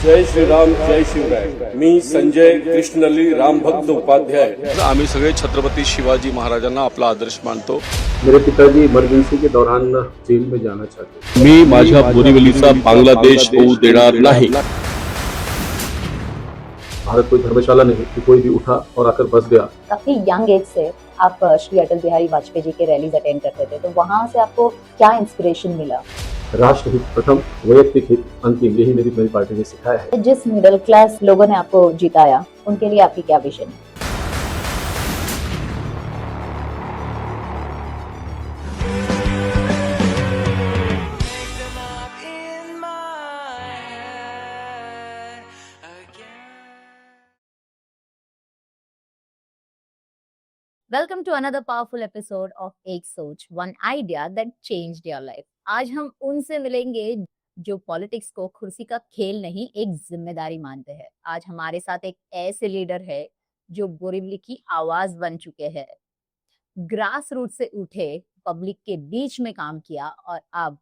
जय श्रीराम जय शिवराय. मी संजय कृष्णली रामभक्त उपाध्याय. आम्ही सगळे छत्रपती शिवाजी महाराजांना आपला आदर्श मानतो. मेरे पिताजी इमरजेंसी के दौरान जेल में जाना चाहते. मी माझ्या बोरीवलीचा बांगलादेश होऊ देणार नाही. भारत कोई धर्मशाला नहीं कि कोई भी उठा और आकर बस गया. काफी यंग एज से आप श्री अटल बिहारी वाजपेयी जी के रैलीज अटेंड करते थे, तो वहाँ से आपको क्या इंस्पिरेशन मिला? राष्ट्र हित प्रथम, वैयक्तिक हित अंतिम, यही मेरी पार्टी ने सिखाया है. जिस मिडिल क्लास लोगों ने आपको जिताया, उनके लिए आपकी क्या विजन है? Welcome to another powerful episode of एक सोच, one idea that changed your life. आज हम उनसे मिलेंगे जो पॉलिटिक्स को कुर्सी का खेल नहीं, एक जिम्मेदारी मानते हैं. आज हमारे साथ एक ऐसे लीडर है जो बोरीवली की आवाज बन चुके हैं. ग्रास रूट से उठे, पब्लिक के बीच में काम किया और अब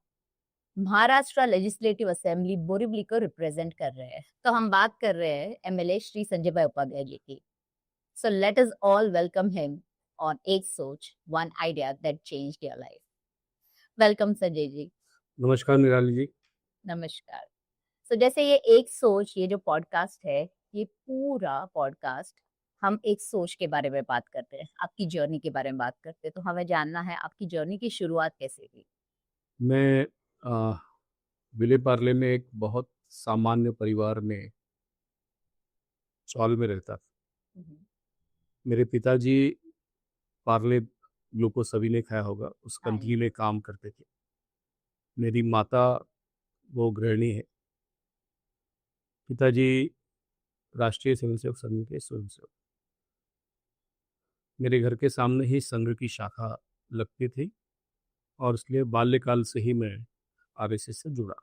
महाराष्ट्र लेजिस्लेटिव असेंबली बोरीवली को रिप्रेजेंट कर रहे हैं. तो हम बात कर रहे हैं एमएलए श्री संजय भाई उपाध्याय जी की. So let us all welcome him on एक सोच, one idea that changed your life. Welcome Sanjay ji. नमस्कार निराली जी. नमस्कार. So जैसे ये एक सोच, ये जो पॉडकास्ट है, ये पूरा पॉडकास्ट हम एक सोच के बारे में बात करते हैं, आपकी जर्नी के बारे में बात करते हैं. तो हमें जानना है आपकी जर्नी की शुरुआत कैसे हुई? मैं विले पार्ले में एक बहुत सामान्य परिवार में चौल में रहता था. मेरे पिताजी पार्ले ग्लूकोज सभी ने खाया होगा, उस कंपनी में काम करते थे. मेरी माता वो गृहिणी है. पिताजी राष्ट्रीय स्वयंसेवक संघ के स्वयंसेवक. मेरे घर के सामने ही संघ की शाखा लगती थी और इसलिए बाल्यकाल से ही मैं आरएसएस से जुड़ा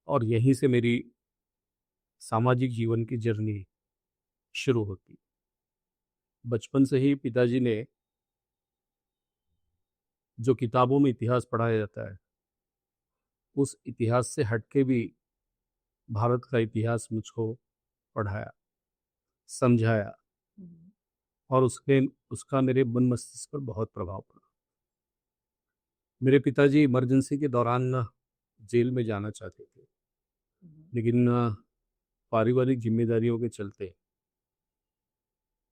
और यहीं से मेरी सामाजिक जीवन की जर्नी शुरू होती. बचपन से ही पिताजी ने जो किताबों में इतिहास पढ़ाया जाता है, उस इतिहास से हटके भी भारत का इतिहास मुझको पढ़ाया, समझाया और उसका मेरे मन मस्तिष्क पर बहुत प्रभाव पड़ा. मेरे पिताजी इमरजेंसी के दौरान जेल में जाना चाहते थे, लेकिन पारिवारिक जिम्मेदारियों के चलते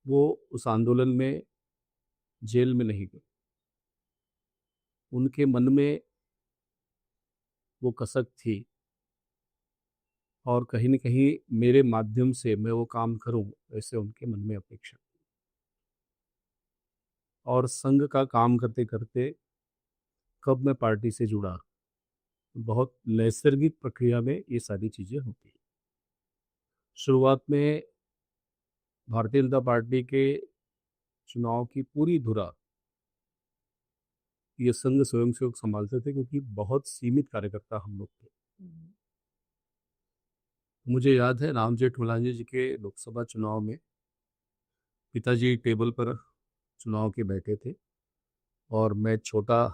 वो उस आंदोलन में जेल में नहीं गए. उनके मन में वो कसक थी और कहीं न कहीं मेरे माध्यम से मैं वो काम करूं, ऐसे उनके मन में अपेक्षा थी. और संघ का काम करते करते कब मैं पार्टी से जुड़ा, बहुत नैसर्गिक प्रक्रिया में ये सारी चीज़ें होती हैं. शुरुआत में भारतीय जनता पार्टी के चुनाव की पूरी धुरा ये संघ स्वयंसेवक संभालते थे, क्योंकि बहुत सीमित कार्यकर्ता हम लोग थे. मुझे याद है राम जेठमलानी जी के लोकसभा चुनाव में पिताजी टेबल पर चुनाव के बैठे थे और मैं छोटा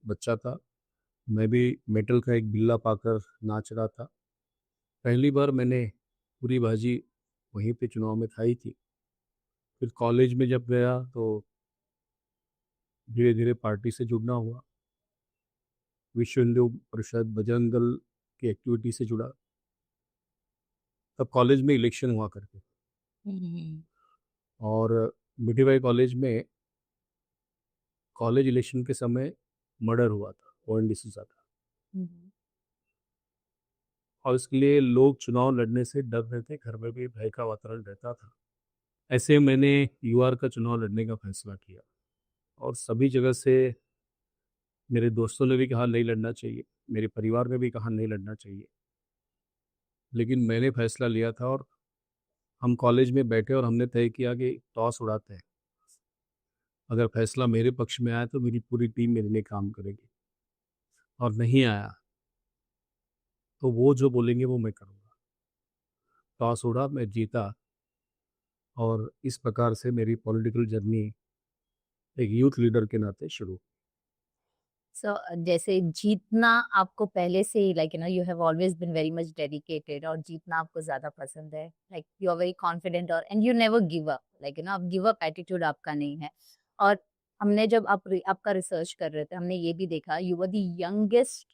बच्चा था. मैं भी मेटल का एक बिल्ला पाकर नाच रहा था. पहली बार मैंने पूरी बाजी वहीं पे चुनाव में खाई थी. फिर कॉलेज में जब गया तो धीरे धीरे पार्टी से जुड़ना हुआ. विश्व हिंदू परिषद, बजरंग दल की एक्टिविटी से जुड़ा. तब कॉलेज में इलेक्शन हुआ करते थे और मिठीबाई कॉलेज में कॉलेज इलेक्शन के समय मर्डर हुआ था, ONDC डिसूजा था. और इसके लिए लोग चुनाव लड़ने से डर रहे थे, घर में भी भय का वातावरण रहता था. ऐसे मैंने UR का चुनाव लड़ने का फैसला किया और सभी जगह से मेरे दोस्तों ने भी कहा नहीं लड़ना चाहिए, मेरे परिवार ने भी कहा नहीं लड़ना चाहिए, लेकिन मैंने फैसला लिया था. और हम कॉलेज में बैठे और हमने तय किया कि टॉस उड़ाते हैं. अगर फैसला मेरे पक्ष में आया तो मेरी पूरी टीम मेरे लिए काम करेगी, और नहीं आया तो वो जो बोलेंगे वो मैं करूँगा. टॉस उड़ा, मैं जीता और इस प्रकार से मेरी पॉलिटिकल जर्नी एक यूथ लीडर के नाते शुरू. सो जैसे जीतना आपको पहले से ही like you have always been very much dedicated और जीतना आपको ज्यादा पसंद है, like you are very confident और and you never give up, like अब गिव अप एटीट्यूड आपका नहीं है। और हमने जब आपका रिसर्च कर रहे थे हमने ये भी देखा you were the youngest,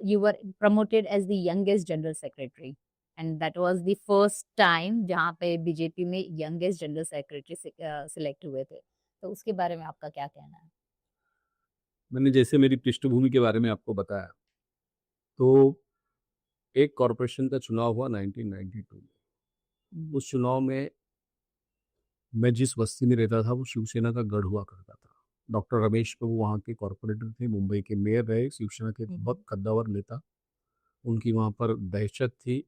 you were promoted as the youngest general secretary and that was the first time जहाँ पे बीजेपी में youngest general secretary सिलेक्ट हुए थे। तो उसके बारे में आपका क्या कहना है? मैंने जैसे मेरी पृष्ठभूमि के बारे में आपको बताया, तो एक कॉरपोरेशन का चुनाव हुआ 1992 में। उस चुनाव में मैं जिस बस्ती में रहता था वो शिवसेना का गढ़ हुआ करता था। डॉक्टर रमेश प्रभु वहाँ के कॉरपोरेटर थे, मुंबई के मेयर रहे, शिवसेना के बहुत कद्दावर नेता। उनकी वहाँ पर दहशत थी,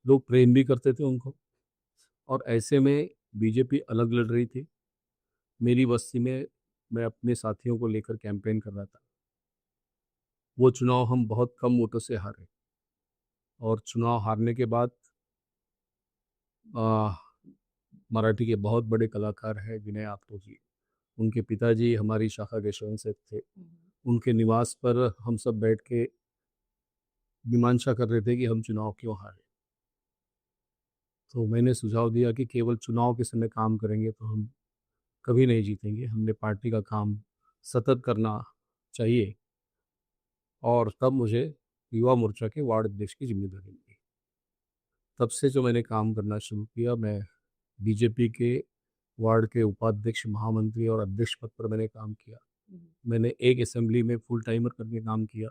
लोग प्रेम भी करते थे उनको। और ऐसे में बीजेपी अलग लड़ रही थी। मेरी बस्ती में मैं अपने साथियों को लेकर कैंपेन कर रहा था। वो चुनाव हम बहुत कम वोटों से हारे और चुनाव हारने के बाद मराठी के बहुत बड़े कलाकार हैं विनय आपटे जी, उनके पिताजी हमारी शाखा के स्वयंसेवक थे। उनके निवास पर हम सब बैठ के मीमांसा कर रहे थे कि हम चुनाव क्यों हारे। तो मैंने सुझाव दिया कि केवल चुनाव के समय काम करेंगे तो हम कभी नहीं जीतेंगे, हमने पार्टी का काम सतत करना चाहिए। और तब मुझे युवा मोर्चा के वार्ड अध्यक्ष की जिम्मेदारी मिली। तब से जो मैंने काम करना शुरू किया, मैं बीजेपी के वार्ड के उपाध्यक्ष, महामंत्री और अध्यक्ष पद पर मैंने काम किया। मैंने एक असेंबली में फुल टाइमर करके काम किया।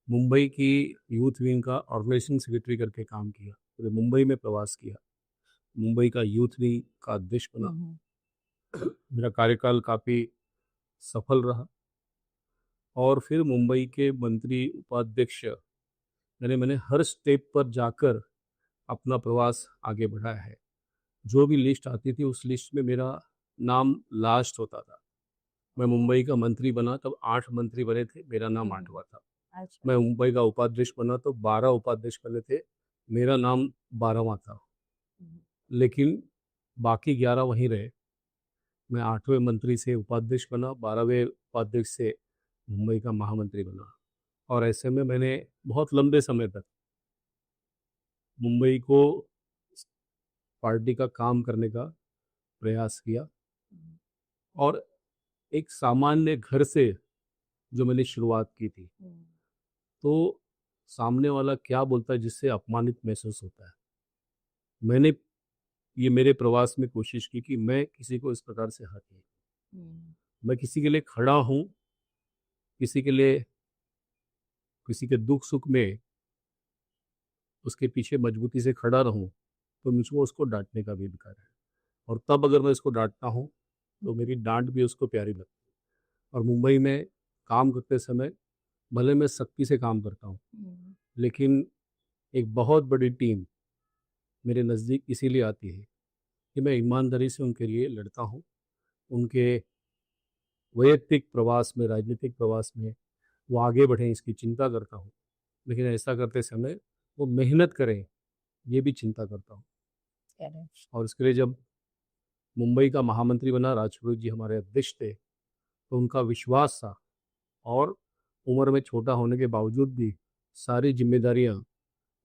मुंबई की यूथ विंग का ऑर्गेनाइजिंग सेक्रेटरी करके काम किया, पूरे मुंबई में प्रवास किया, मुंबई का यूथ विंग का अध्यक्ष बना। मेरा कार्यकाल काफ़ी सफल रहा और फिर मुंबई के मंत्री, उपाध्यक्ष, मैंने हर स्टेप पर जाकर अपना प्रवास आगे बढ़ाया है। जो भी लिस्ट आती थी उस लिस्ट में मेरा नाम लास्ट होता था। मैं मुंबई का मंत्री बना तब 8 मंत्री बने थे, मेरा नाम 8वां था। अच्छा। मैं मुंबई का उपाध्यक्ष बना तो 12 उपाध्यक्ष बने थे, मेरा नाम 12वां था। लेकिन बाकी 11 वहीं रहे। मैं 8वें मंत्री से उपाध्यक्ष बना, 12वें उपाध्यक्ष से मुंबई का महामंत्री बना। और ऐसे में मैंने बहुत लंबे समय तक मुंबई को पार्टी का काम करने का प्रयास किया। और एक सामान्य घर से जो मैंने शुरुआत की थी, तो सामने वाला क्या बोलता है जिससे अपमानित महसूस होता है। मैंने ये मेरे प्रवास में कोशिश की कि मैं किसी को इस प्रकार से हट नहीं, मैं किसी के लिए खड़ा हूँ, किसी के लिए, किसी के दुख सुख में उसके पीछे मजबूती से खड़ा रहूं, तो मुझको उसको डांटने का भी अधिकार है। और तब अगर मैं इसको डांटता हूं तो मेरी डांट भी उसको प्यारी लगती है। और मुंबई में काम करते समय भले मैं सख्ती से काम करता हूं, लेकिन एक बहुत बड़ी टीम मेरे नज़दीक इसीलिए आती है कि मैं ईमानदारी से उनके लिए लड़ता हूं। उनके वैयक्तिक प्रवास में, राजनीतिक प्रवास में वो आगे बढ़ें इसकी चिंता करता हूँ। लेकिन ऐसा करते समय वो मेहनत करें ये भी चिंता करता हूँ। और इसके लिए जब मुंबई का महामंत्री बना, राजपुरोहित जी हमारे अध्यक्ष थे, तो उनका विश्वास था और उम्र में छोटा होने के बावजूद भी सारी जिम्मेदारियां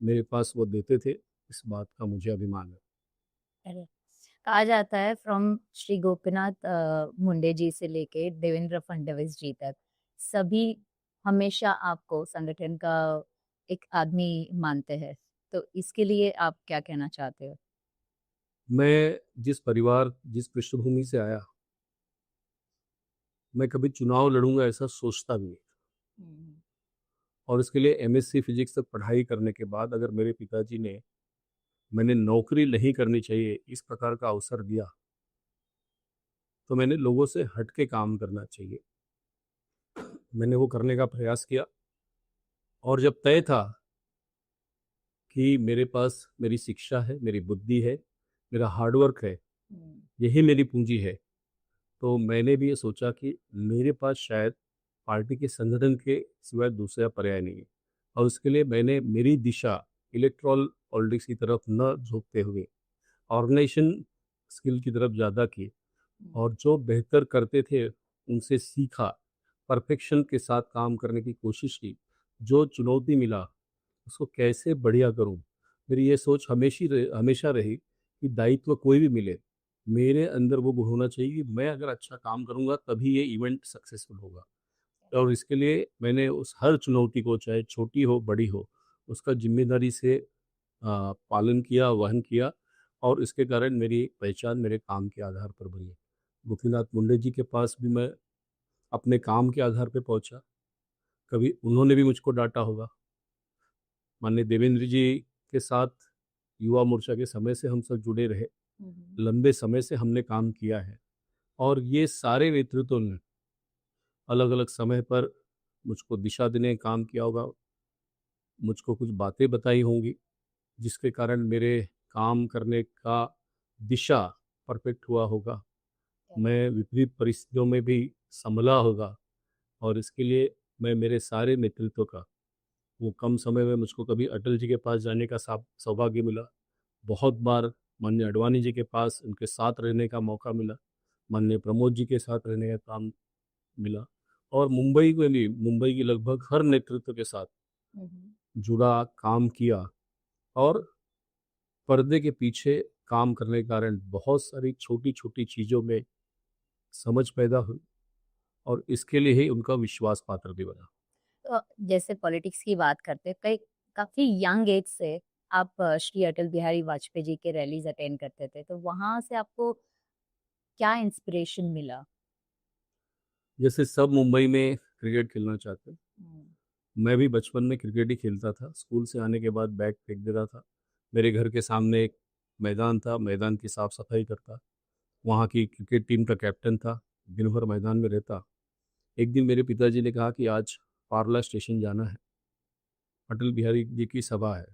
मेरे पास वो देते थे। इस बात का मुझे अभिमान है। कहा जाता है फ्रॉम श्री गोपीनाथ मुंडे जी से लेके देवेंद्र फडणवीस जी तक सभी हमेशा आपको संगठन का एक आदमी मानते हैं, तो इसके लिए आप क्या कहना चाहते हो? मैं जिस परिवार, जिस पृष्ठभूमि से आया, मैं कभी चुनाव लड़ूंगा ऐसा सोचता भी नहीं। और इसके लिए एमएससी फिजिक्स तक पढ़ाई करने के बाद अगर मेरे पिताजी ने मैंने नौकरी नहीं करनी चाहिए इस प्रकार का अवसर दिया, तो मैंने लोगों से हट के काम करना चाहिए, मैंने वो करने का प्रयास किया। और जब तय था कि मेरे पास मेरी शिक्षा है, मेरी बुद्धि है, मेरा हार्डवर्क है, यही मेरी पूंजी है, तो मैंने भी ये सोचा कि मेरे पास शायद पार्टी के संगठन के सिवाय दूसरा पर्याय नहीं है। और उसके लिए मैंने मेरी दिशा इलेक्ट्रॉल पॉलिटिक्स की तरफ न झोंकते हुए ऑर्गेनाइजेशन स्किल की तरफ ज़्यादा की और जो बेहतर करते थे उनसे सीखा परफेक्शन के साथ काम करने की कोशिश की। जो चुनौती मिला, उसको कैसे बढ़िया करूँ? मेरी ये सोच हमेशा रही कि दायित्व कोई भी मिले, मेरे अंदर वो गुण होना चाहिए कि मैं अगर अच्छा काम करूँगा तभी ये इवेंट सक्सेसफुल होगा। और इसके लिए मैंने उस हर चुनौती को, चाहे छोटी हो, बड़ी हो, उसका ज़िम्मेदारी से पालन किया, वहन किया और इसके कारण मेरी पहचान मेरे काम के आधार पर बनी। गोपीनाथ मुंडे जी के पास भी मैं अपने काम के आधार पे पहुँचा, कभी उन्होंने भी मुझको डाँटा होगा। माननीय देवेंद्र जी के साथ युवा मोर्चा के समय से हम सब जुड़े रहे, लंबे समय से हमने काम किया है और ये सारे नेतृत्व ने अलग-अलग समय पर मुझको दिशा देने का काम किया होगा, मुझको कुछ बातें बताई होंगी, जिसके कारण मेरे काम करने का दिशा परफेक्ट हुआ होगा। मैं विपरीत परिस्थितियों में भी संभला होगा और इसके लिए मैं मेरे सारे नेतृत्व का, वो कम समय में मुझको कभी अटल जी के पास जाने का सौभाग्य मिला, बहुत बार माननीय अडवाणी जी के पास उनके साथ रहने का मौका मिला, माननीय प्रमोद जी के साथ रहने का काम मिला और मुंबई की लगभग हर नेतृत्व के साथ जुड़ा, काम किया और पर्दे के पीछे काम करने के कारण बहुत सारी छोटी-छोटी चीज़ों में समझ पैदा हुई और इसके लिए ही उनका विश्वास पात्र भी बना। तो जैसे पॉलिटिक्स की बात करते हैं, कई काफी यंग एज से आप श्री अटल बिहारी वाजपेयी जी के रैलीज अटेंड करते थे, तो वहां से आपको क्या इंस्पिरेशन मिला? जैसे सब मुंबई में क्रिकेट खेलना चाहते हैं, मैं भी बचपन में क्रिकेट ही खेलता था। स्कूल से आने के बाद बैग फेंक देता था। मेरे घर के सामने एक मैदान था, मैदान की साफ सफाई करता, वहाँ की क्रिकेट टीम का कैप्टन था, दिन भर मैदान में रहता। एक दिन मेरे पिताजी ने कहा कि आज पारला स्टेशन जाना है, अटल बिहारी जी की सभा है।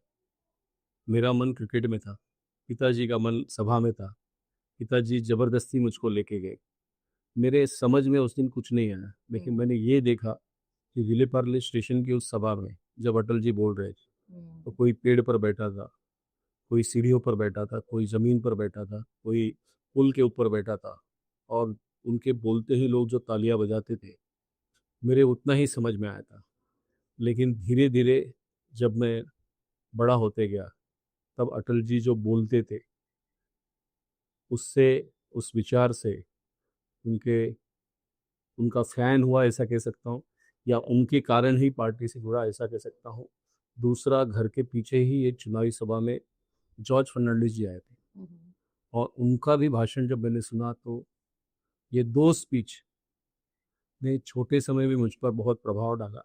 मेरा मन क्रिकेट में था, पिताजी का मन सभा में था। पिताजी ज़बरदस्ती मुझको लेके गए। मेरे समझ में उस दिन कुछ नहीं आया, लेकिन मैंने ये देखा कि विले पार्ले स्टेशन की उस सभा में जब अटल जी बोल रहे थे, तो कोई पेड़ पर बैठा था, कोई सीढ़ियों पर बैठा था, कोई ज़मीन पर बैठा था, कोई पुल के ऊपर बैठा था और उनके बोलते ही लोग जो तालियां बजाते थे, मेरे उतना ही समझ में आया था। लेकिन धीरे-धीरे जब मैं बड़ा होते गया, तब अटल जी जो बोलते थे, उससे, उस विचार से उनके उनका फ़ैन हुआ ऐसा कह सकता हूँ या उनके कारण ही पार्टी से जुड़ा ऐसा कह सकता हूँ। दूसरा, घर के पीछे ही एक चुनावी सभा में जॉर्ज फर्नांडिस जी आए थे और उनका भी भाषण जब मैंने सुना तो ये 2 स्पीच ने छोटे समय में मुझ पर बहुत प्रभाव डाला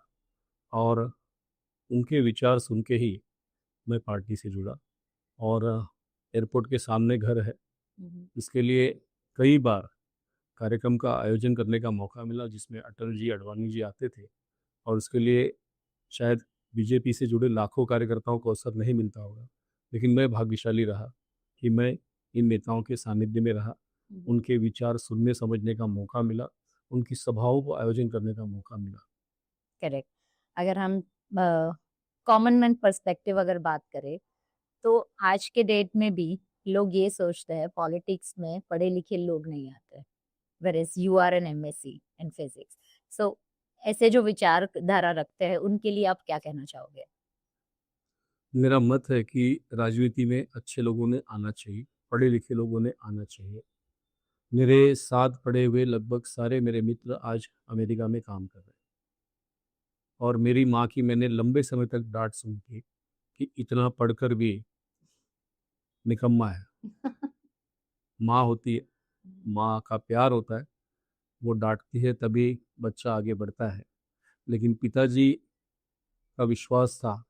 और उनके विचार सुन के ही मैं पार्टी से जुड़ा और एयरपोर्ट के सामने घर है, इसके लिए कई बार कार्यक्रम का आयोजन करने का मौका मिला जिसमें अटल जी, अडवाणी जी आते थे और उसके लिए शायद बीजेपी से जुड़े लाखों कार्यकर्ताओं को अवसर नहीं मिलता होगा, लेकिन मैं भाग्यशाली रहा कि मैं इन नेताओं के सानिध्य में रहा, उनके विचार सुनने समझने का मौका मिला, उनकी सभाओं को आयोजन करने का मौका मिला। करेक्ट। अगर हम कॉमन मैन पर्सपेक्टिव अगर बात करें, तो आज के डेट में भी लोग ये सोचते हैं पॉलिटिक्स में पढ़े लिखे लोग नहीं आते, whereas you are an MSc in physics. So ऐसे जो विचारधारा रखते हैं उनके लिए आप क्या कहना चाहोगे? मेरा मत है कि राजनीति में अच्छे लोगों ने आना चाहिए, पढ़े लिखे लोगों ने आना चाहिए। मेरे साथ पढ़े हुए लगभग सारे मेरे मित्र आज अमेरिका में काम कर रहे हैं और मेरी माँ की मैंने लंबे समय तक डांट सुनी थी कि इतना पढ़कर भी निकम्मा है। माँ होती है, माँ का प्यार होता है, वो डांटती है तभी बच्चा आगे बढ़ता है। लेकिन पिताजी का विश्वास था,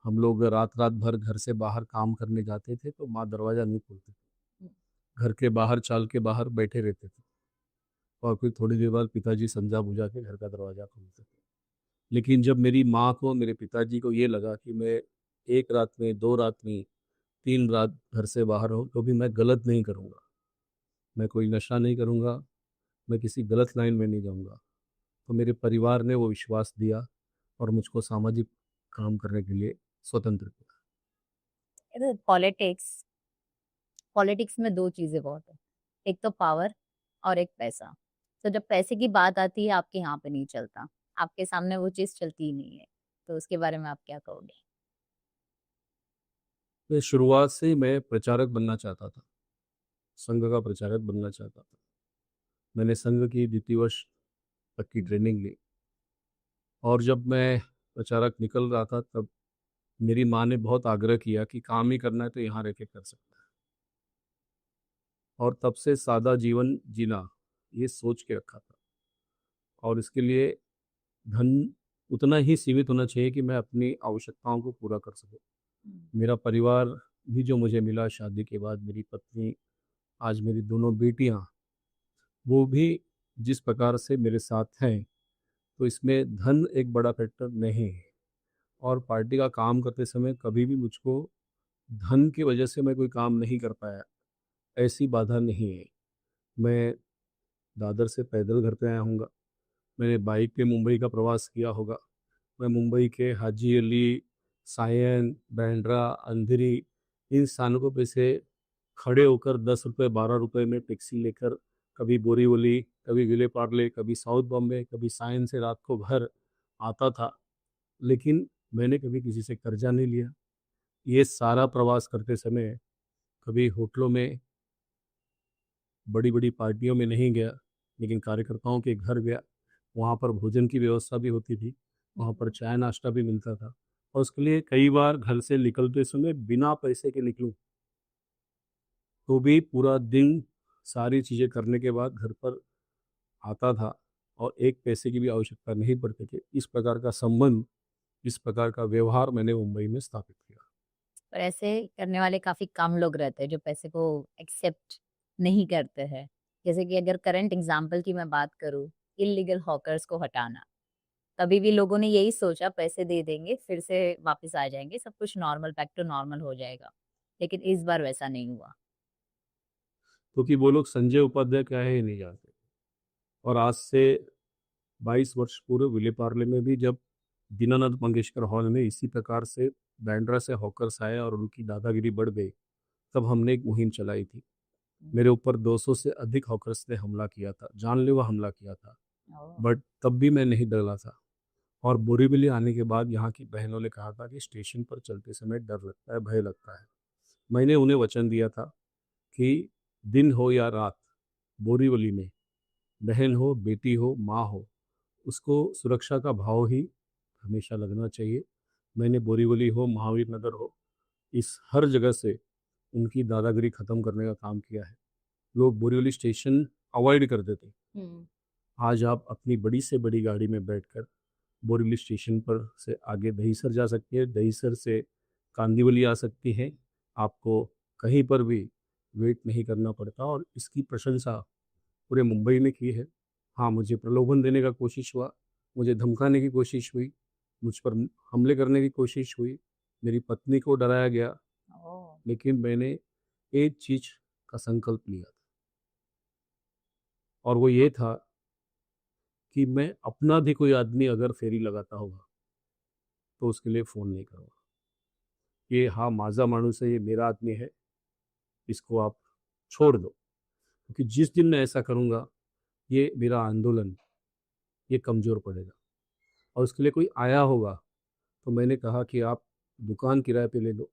हम लोग रात रात भर घर से बाहर काम करने जाते थे तो माँ दरवाज़ा नहीं खोलती थी, घर के बाहर, चाल के बाहर बैठे रहते थे और फिर थोड़ी देर बाद पिताजी संजा बुझा के घर का दरवाज़ा खोलते थे। लेकिन जब मेरी माँ को, मेरे पिताजी को ये लगा कि मैं 1 रात में, 2 रात में, 3 रात घर से बाहर हूँ, तो भी मैं गलत नहीं करूँगा, मैं कोई नशा नहीं करूँगा, मैं किसी गलत लाइन में नहीं जाऊँगा। तो मेरे परिवार ने वो विश्वास दिया और मुझको सामाजिक काम करने के लिए स्वतंत्र किया। पॉलिटिक्स पॉलिटिक्स में दो चीजें बहुत है, एक तो पावर और एक पैसा। तो जब पैसे की बात आती है आपके यहाँ पे नहीं चलता, आपके सामने वो चीज़ चलती ही नहीं है। तो उसके बारे में आप क्या कहोगे? मैं शुरुआत से ही मैं प्रचारक बनना चाहता था, संघ का प्रचारक बनना चाहता था। मैंने संघ की द्वितीय वर्ष तक की ट्रेनिंग ली और जब मैं प्रचारक निकल रहा था तब मेरी माँ ने बहुत आग्रह किया कि काम ही करना है तो यहाँ रह के कर सकता है, और तब से सादा जीवन जीना ये सोच के रखा था। और इसके लिए धन उतना ही सीमित होना चाहिए कि मैं अपनी आवश्यकताओं को पूरा कर सकूं। मेरा परिवार भी जो मुझे मिला शादी के बाद, मेरी पत्नी, आज मेरी दोनों बेटियां, वो भी जिस प्रकार से मेरे साथ हैं, तो इसमें धन एक बड़ा फैक्टर नहीं है। और पार्टी का काम करते समय कभी भी मुझको धन की वजह से मैं कोई काम नहीं कर पाया, ऐसी बाधा नहीं है। मैं दादर से पैदल घर पे आया हूँगा, मैंने बाइक पे मुंबई का प्रवास किया होगा, मैं मुंबई के हाजी अली, सायन, बांद्रा, अंधेरी, इन स्थानकों पे से खड़े होकर 10 रुपये 12 रुपये में टैक्सी लेकर कभी बोरीवली, कभी विले पार्ले, कभी साउथ बॉम्बे, कभी सायन से रात को घर आता था। लेकिन मैंने कभी किसी से कर्जा नहीं लिया। ये सारा प्रवास करते समय कभी होटलों में, बड़ी बड़ी पार्टियों में नहीं गया, लेकिन कार्यकर्ताओं के घर गया। वहाँ पर भोजन की व्यवस्था भी होती थी, वहाँ पर चाय नाश्ता भी मिलता था, और उसके लिए कई बार घर से निकलते समय बिना पैसे के निकलूं तो भी पूरा दिन सारी चीज़ें करने के बाद घर पर आता था और एक पैसे की भी आवश्यकता नहीं पड़ती थी। इस प्रकार का संबंध, इस प्रकार का व्यवहार मैंने मुंबई में स्थापित किया। और ऐसे करने वाले काफ़ी कम लोग रहते हैं जो पैसे को एक्सेप्ट नहीं करते हैं। जैसे कि अगर करंट एग्ज़ाम्पल की मैं बात करूँ, इल्लीगल हॉकर्स को हटाना। कभी भी लोगों ने यही सोचा पैसे दे देंगे, फिर से वापस आ जाएँगे, सब कुछ नॉर्मल बैक टू नॉर्मल हो जाएगा। लेकिन इस बार वैसा नहीं हुआ। क्योंकि वो लोग संजय उपाध्याय क्या है ये नहीं जानते। और आज से 22 वर्ष पूर्व विले पार्ले में भी जब दीनानाथ मंगेशकर हॉल में इसी प्रकार से बांद्रा से हॉकर्स आए और उनकी दादागिरी बढ़ गई, तब हमने एक मुहिम चलाई थी। मेरे ऊपर 200 से अधिक हॉकर्स ने हमला किया था, जानलेवा हमला किया था, ओह! बट तब भी मैं नहीं डरा था। और बोरीवली आने के बाद यहाँ की बहनों ने कहा था कि स्टेशन पर चलते समय डर लगता है, भय लगता है। मैंने उन्हें वचन दिया था कि दिन हो या रात, बोरीवली में बहन हो, बेटी हो, माँ हो, उसको सुरक्षा का भाव ही हमेशा लगना चाहिए। मैंने बोरीवली हो, महावीर नगर हो, इस हर जगह से उनकी दादागिरी ख़त्म करने का काम किया है। लोग बोरीवली स्टेशन अवॉइड करते थे, हुँ। आज आप अपनी बड़ी से बड़ी गाड़ी में बैठकर बोरीवली स्टेशन पर से आगे दहीसर जा सकती है, दहीसर से कांदिवली आ सकती हैं। आपको कहीं पर भी वेट नहीं करना पड़ता, और इसकी प्रशंसा पूरे मुंबई ने की है। हाँ, मुझे प्रलोभन देने का कोशिश हुआ, मुझे धमकाने की कोशिश हुई, मुझ पर हमले करने की कोशिश हुई, मेरी पत्नी को डराया गया, ओह! लेकिन मैंने एक चीज़ का संकल्प लिया था, और वो ये था कि मैं अपना भी कोई आदमी अगर फेरी लगाता होगा, तो उसके लिए फ़ोन नहीं करूँगा। ये हा माझा माणूस है, ये मेरा आदमी है, इसको आप छोड़ दो। क्योंकि जिस दिन मैं ऐसा करूँगा, ये मेरा आंदोलन, ये कमज़ोर पड़ेगा। और उसके लिए कोई आया होगा, तो मैंने कहा कि आप दुकान किराए पे ले लो,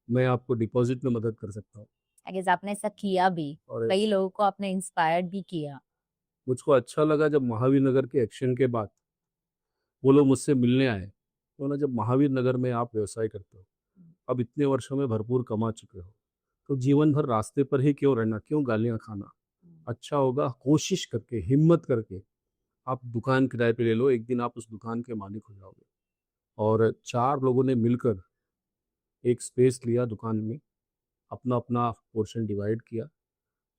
मैं आपको डिपॉज़िट में मदद कर सकता हूँ। आई गेस आपने ऐसा किया भी। और कई लोगों को आपने इंस्पायर्ड भी किया। मुझको अच्छा लगा जब महावीर नगर के एक्शन के बाद वो लोग मुझसे मिलने आए। तो ना, जब महावीर नगर में आप व्यवसाय करते हो, अब इतने वर्षों में भरपूर कमा चुके हो, तो जीवन भर रास्ते पर ही क्यों रहना, क्यों गालियाँ खाना? अच्छा होगा कोशिश करके, हिम्मत करके आप दुकान किराए पे ले लो, एक दिन आप उस दुकान के मालिक हो जाओगे। और 4 लोगों ने मिलकर एक स्पेस लिया दुकान में, अपना-अपना पोर्शन डिवाइड किया,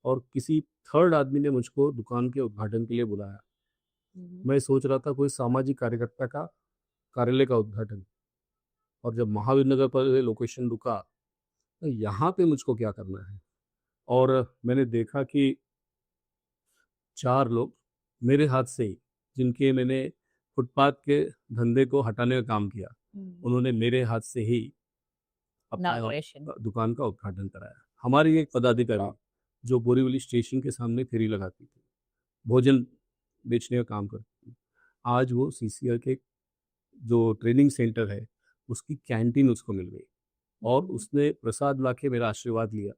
और किसी थर्ड आदमी ने मुझको दुकान के उद्घाटन के लिए बुलाया। हुँ। मैं सोच रहा था कोई सामाजिक कार्यकर्ता का कार्यालय का उद्घाटन, और जब महावीर नगर पर ये लोकेशन रुका, तो यहाँ पे मुझको क्या करना है? और मैंने देखा कि 4 लोग मेरे हाथ से ही, जिनके मैंने फुटपाथ के धंधे को हटाने का काम किया, हुँ। उन्होंने मेरे हाथ से ही अपना इनॉग्रेशन। दुकान का उद्घाटन कराया। हमारी एक पदाधिकारी जो बोरीवली स्टेशन के सामने फेरी लगाती थी, भोजन बेचने का काम करती थी। आज वो सीसीआर के जो ट्रेनिंग सेंटर है उसकी कैंटीन उसको मिल गई और उसने प्रसाद ला के मेरा आशीर्वाद लिया।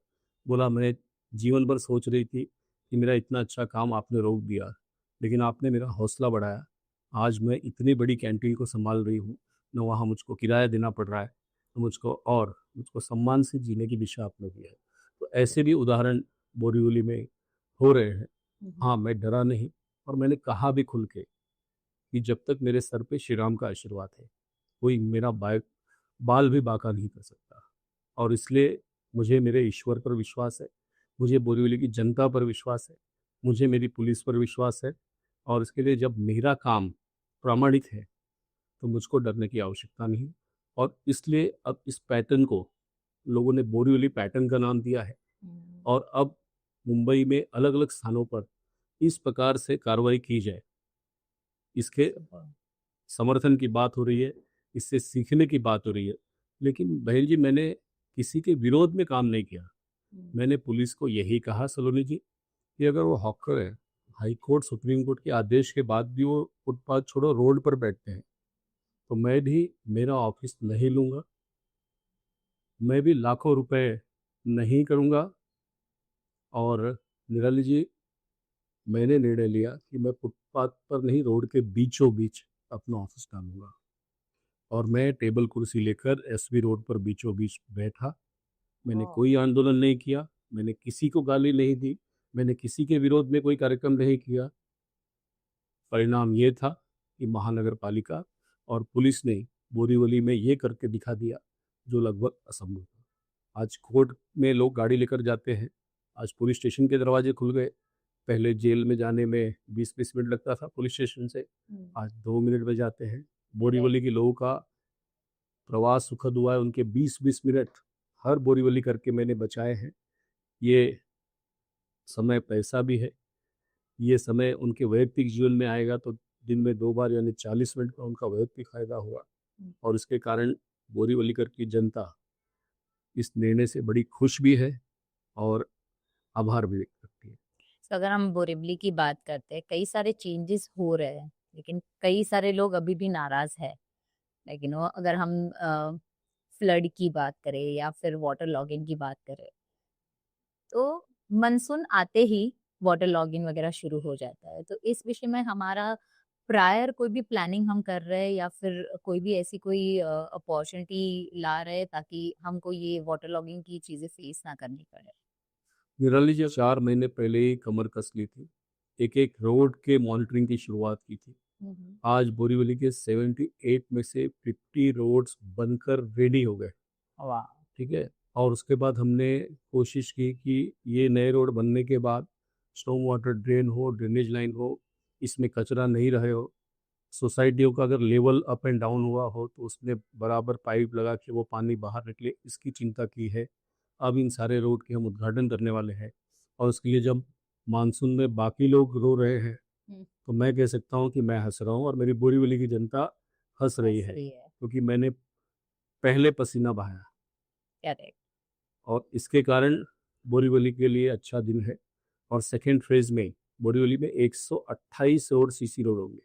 बोला, मैं जीवन भर सोच रही थी कि मेरा इतना अच्छा काम आपने रोक दिया, लेकिन आपने मेरा हौसला बढ़ाया। आज मैं इतनी बड़ी कैंटीन को संभाल रही हूँ, न वहाँ मुझको किराया देना पड़ रहा है, तो मुझको सम्मान से जीने की दिशा आपने दी है। तो ऐसे भी उदाहरण बोरीवली में हो रहे हैं। हाँ, मैं डरा नहीं और मैंने कहा भी खुल के कि जब तक मेरे सर पे श्री राम का आशीर्वाद है, कोई मेरा बाल भी बांका नहीं कर सकता। और इसलिए मुझे मेरे ईश्वर पर विश्वास है, मुझे बोरीवली की जनता पर विश्वास है, मुझे मेरी पुलिस पर विश्वास है। और इसके लिए जब मेरा काम प्रामाणिक है तो मुझको डरने की आवश्यकता नहीं। और इसलिए अब इस पैटर्न को लोगों ने बोरीवली पैटर्न का नाम दिया है और अब मुंबई में अलग अलग स्थानों पर इस प्रकार से कार्रवाई की जाए, इसके समर्थन की बात हो रही है, इससे सीखने की बात हो रही है। लेकिन बहन जी, मैंने किसी के विरोध में काम नहीं किया। मैंने पुलिस को यही कहा सलोनी जी कि अगर वो हॉकर है, हाई कोर्ट सुप्रीम कोर्ट के आदेश के बाद भी वो फुटपाथ छोड़ो रोड पर बैठते हैं, तो मैं भी मेरा ऑफिस नहीं लूँगा, मैं भी लाखों रुपए नहीं करूँगा। और निराली जी, मैंने निर्णय लिया कि मैं फुटपाथ पर नहीं, रोड के बीचों बीच अपना ऑफिस डालूंगा। और मैं टेबल कुर्सी लेकर एसबी रोड पर बीचों बीच बैठा। मैंने कोई आंदोलन नहीं किया, मैंने किसी को गाली नहीं दी, मैंने किसी के विरोध में कोई कार्यक्रम नहीं किया। परिणाम ये था कि महानगर पालिका और पुलिस ने बोरीवली में ये करके दिखा दिया जो लगभग असंभव था। आज कोर्ट में लोग गाड़ी लेकर जाते हैं, आज पुलिस स्टेशन के दरवाजे खुल गए। पहले जेल में जाने में 20-20 मिनट लगता था पुलिस स्टेशन से, आज 2 मिनट में जाते हैं। बोरीवली के लोगों का प्रवास सुखद हुआ है, उनके 20-20 मिनट हर बोरीवली करके मैंने बचाए हैं। ये समय पैसा भी है, ये समय उनके वैयक्तिक जीवन में आएगा तो दिन में 2 बार यानी 40 मिनट का उनका वैयक्तिक फायदा हुआ। और इसके कारण बोरीवली कर की जनता इस निर्णय से बड़ी खुश भी है और आभार भी व्यक्त करती है। तो अगर हम बोरीवली की बात करते हैं, कई सारे चेंजेस हो रहे हैं, लेकिन कई सारे लोग अभी भी नाराज है। लेकिन वो अगर हम फ्लड की बात करें या फिर वाटर लॉगिंग की बात करें, तो मानसून आते ही वाटर लॉगिंग वगैरह शुरू हो जाता है। तो इस विषय में हमारा प्रायर कोई भी प्लानिंग हम कर रहे हैं या फिर कोई भी ऐसी कोई अपॉर्चुनिटी ला रहे हैं ताकि हमको ये वाटर लॉगिंग की चीजें फेस ना करनी पड़े? निराली जी, 4 महीने पहले ही कमर कस ली थी, एक रोड के मॉनिटरिंग की शुरुआत की थी। आज बोरीवली के 78 में से 50 रोड्स बनकर रेडी हो गए। वाह। ठीक है। और उसके बाद हमने कोशिश की कि ये नए रोड बनने के बाद स्टॉर्म वाटर ड्रेन हो, ड्रेनेज लाइन हो, इसमें कचरा नहीं रहे हो। सोसाइटियों का अगर लेवल अप एंड डाउन हुआ हो तो उसमें बराबर पाइप लगा के वो पानी बाहर निकले, इसकी चिंता की है। अब इन सारे रोड के हम उद्घाटन करने वाले हैं और उसके लिए जब मानसून में बाकी लोग रो रहे हैं तो मैं कह सकता हूँ कि मैं हंस रहा हूँ और मेरी बोरीवली की जनता हंस रही है, क्योंकि मैंने पहले पसीना बहाया करेक्ट। और इसके कारण बोरीवली के लिए अच्छा दिन है। और सेकेंड फेज में बोरीवली में 128 रोड सीसी रोड होंगे।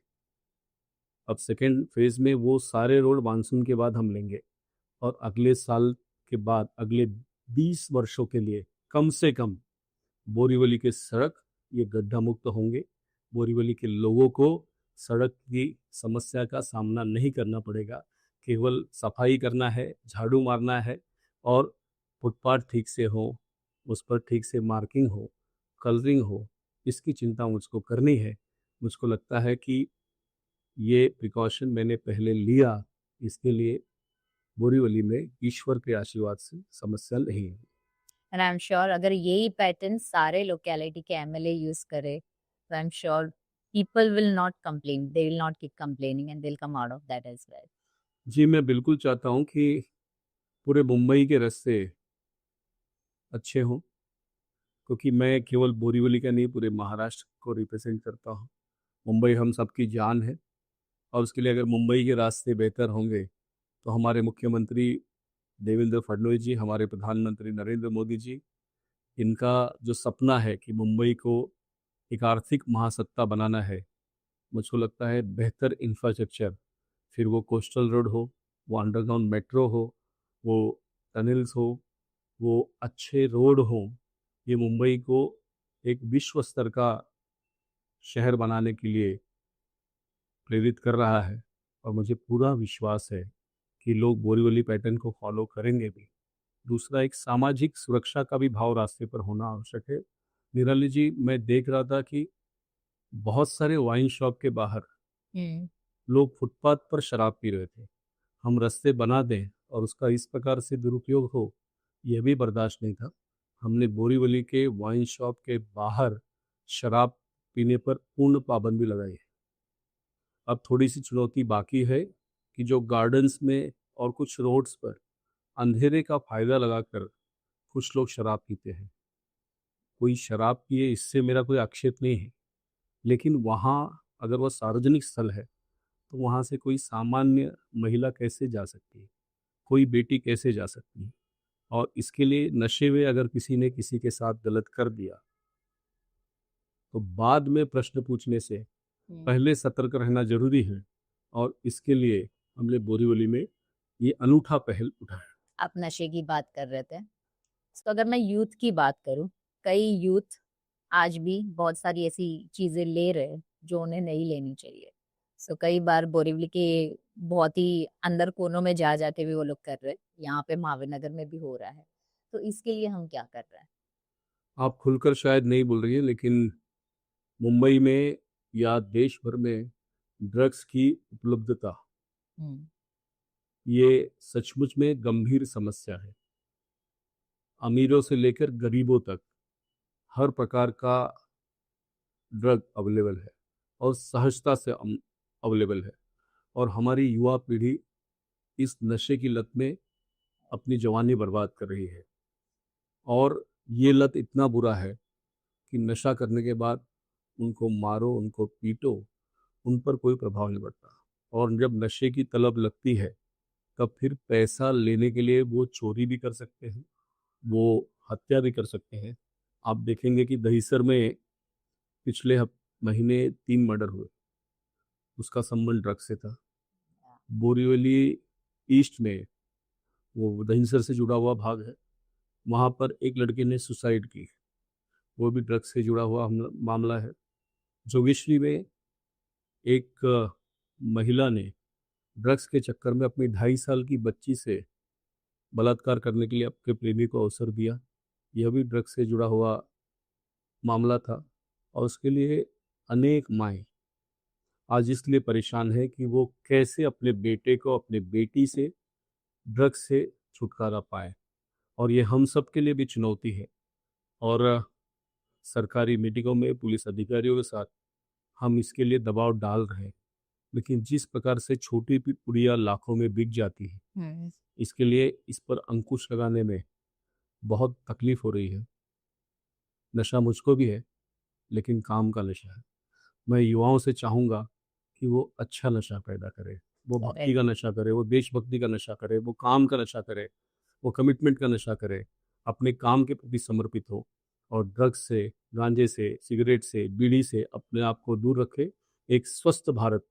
अब सेकेंड फेज में वो सारे रोड मानसून के बाद हम लेंगे और अगले साल के बाद अगले 20 वर्षों के लिए कम से कम बोरीवली के सड़क ये गड्ढा मुक्त होंगे। बोरीवली के लोगों को सड़क की समस्या का सामना नहीं करना पड़ेगा, केवल सफाई करना है, झाड़ू मारना है और फुटपाथ ठीक से हो, उस पर ठीक से मार्किंग हो, कलरिंग हो, इसकी चिंता मुझको करनी है। मुझको लगता है कि ये प्रिकॉशन मैंने पहले लिया, इसके लिए बोरीवली में ईश्वर के आशीर्वाद से समस्या नहीं है। एंड आई एम श्योर अगर यही पैटर्न सारे लोकेलिटी के एमएलए यूज करे तो I am sure people will not complain, they will not keep complaining and they'll come out of that as well. जी, मैं बिल्कुल चाहता हूँ कि पूरे मुंबई के रास्ते अच्छे हों, क्योंकि मैं केवल बोरीवली का नहीं पूरे महाराष्ट्र को रिप्रेजेंट करता हूँ। मुंबई हम सबकी जान है और उसके लिए अगर मुंबई के रास्ते बेहतर होंगे तो हमारे मुख्यमंत्री देवेंद्र फडणवीस जी, हमारे प्रधानमंत्री नरेंद्र मोदी जी, इनका जो सपना है कि मुंबई को एक आर्थिक महासत्ता बनाना है, मुझको लगता है बेहतर इंफ्रास्ट्रक्चर, फिर वो कोस्टल रोड हो, वो अंडरग्राउंड मेट्रो हो, वो टनल्स हो, वो अच्छे रोड हो, ये मुंबई को एक विश्व स्तर का शहर बनाने के लिए प्रेरित कर रहा है। और मुझे पूरा विश्वास है कि लोग बोरीवली पैटर्न को फॉलो करेंगे भी। दूसरा, एक सामाजिक सुरक्षा का भी भाव रास्ते पर होना आवश्यक है। निराली जी, मैं देख रहा था कि बहुत सारे वाइन शॉप के बाहर हम्म। लोग फुटपाथ पर शराब पी रहे थे। हम रास्ते बना दें और उसका इस प्रकार से दुरुपयोग हो, यह भी बर्दाश्त नहीं था। हमने बोरीवली के वाइन शॉप के बाहर शराब पीने पर पूर्ण पाबंदी लगाई है। अब थोड़ी सी चुनौती बाकी है कि जो गार्डन्स में और कुछ रोड्स पर अंधेरे का फायदा लगाकर कुछ लोग शराब पीते हैं। कोई शराब पिए, इससे मेरा कोई आक्षेप नहीं है, लेकिन वहाँ अगर वह सार्वजनिक स्थल है तो वहाँ से कोई सामान्य महिला कैसे जा सकती है, कोई बेटी कैसे जा सकती है। और इसके लिए नशे में अगर किसी ने किसी के साथ गलत कर दिया तो बाद में प्रश्न पूछने से पहले सतर्क रहना जरूरी है। और इसके लिए हमने बोरीवली में ये अनूठा पहल उठाया। आप नशे की बात कर रहे थे, तो अगर मैं यूथ की बात करूं, कई यूथ आज भी बहुत सारी ऐसी चीजें ले रहे हैं जो उन्हें नहीं लेनी चाहिए। सो कई बार बोरीवली के बहुत ही अंदर कोनों में जा जाके भी वो लोग कर रहे हैं। यहाँ पे महावीर नगर में भी हो रहा है। तो इसके लिए हम क्या कर रहे हैं? आप खुलकर शायद नहीं बोल रही है, लेकिन मुंबई में या देश भर में ड्रग्स की उपलब्धता हम्म। ये सचमुच में गंभीर समस्या है। अमीरों से लेकर गरीबों तक हर प्रकार का ड्रग अवेलेबल है और सहजता से अवेलेबल है। और हमारी युवा पीढ़ी इस नशे की लत में अपनी जवानी बर्बाद कर रही है। और ये लत इतना बुरा है कि नशा करने के बाद उनको मारो, उनको पीटो, उन पर कोई प्रभाव नहीं पड़ता। और जब नशे की तलब लगती है तब फिर पैसा लेने के लिए वो चोरी भी कर सकते हैं, वो हत्या भी कर सकते हैं। आप देखेंगे कि दहिसर में पिछले महीने 3 मर्डर हुए, उसका संबंध ड्रग्स से था। बोरीवली ईस्ट में, वो दहिसर से जुड़ा हुआ भाग है, वहाँ पर एक लड़के ने सुसाइड की, वो भी ड्रग्स से जुड़ा हुआ मामला है। जोगेश्वरी में एक महिला ने ड्रग्स के चक्कर में अपनी 2.5 साल की बच्ची से बलात्कार करने के लिए अपने प्रेमी को अवसर दिया, यह भी ड्रग्स से जुड़ा हुआ मामला था। और उसके लिए अनेक माएँ आज इसलिए परेशान है कि वो कैसे अपने बेटे को, अपने बेटी से ड्रग्स से छुटकारा पाए। और ये हम सब के लिए भी चुनौती है। और सरकारी मीटिंगों में पुलिस अधिकारियों के साथ हम इसके लिए दबाव डाल रहे हैं, लेकिन जिस प्रकार से छोटी पुड़िया लाखों में बिक जाती है, इसके लिए इस पर अंकुश लगाने में बहुत तकलीफ हो रही है। नशा मुझको भी है, लेकिन काम का नशा है। मैं युवाओं से चाहूँगा कि वो अच्छा नशा पैदा करे, वो भक्ति का नशा करे, वो देशभक्ति का नशा करे, वो काम का नशा करे, वो कमिटमेंट का नशा करे, अपने काम के प्रति समर्पित हो और ड्रग्स से, गांजे से, सिगरेट से, बीड़ी से अपने आप को दूर रखे। एक स्वस्थ भारत,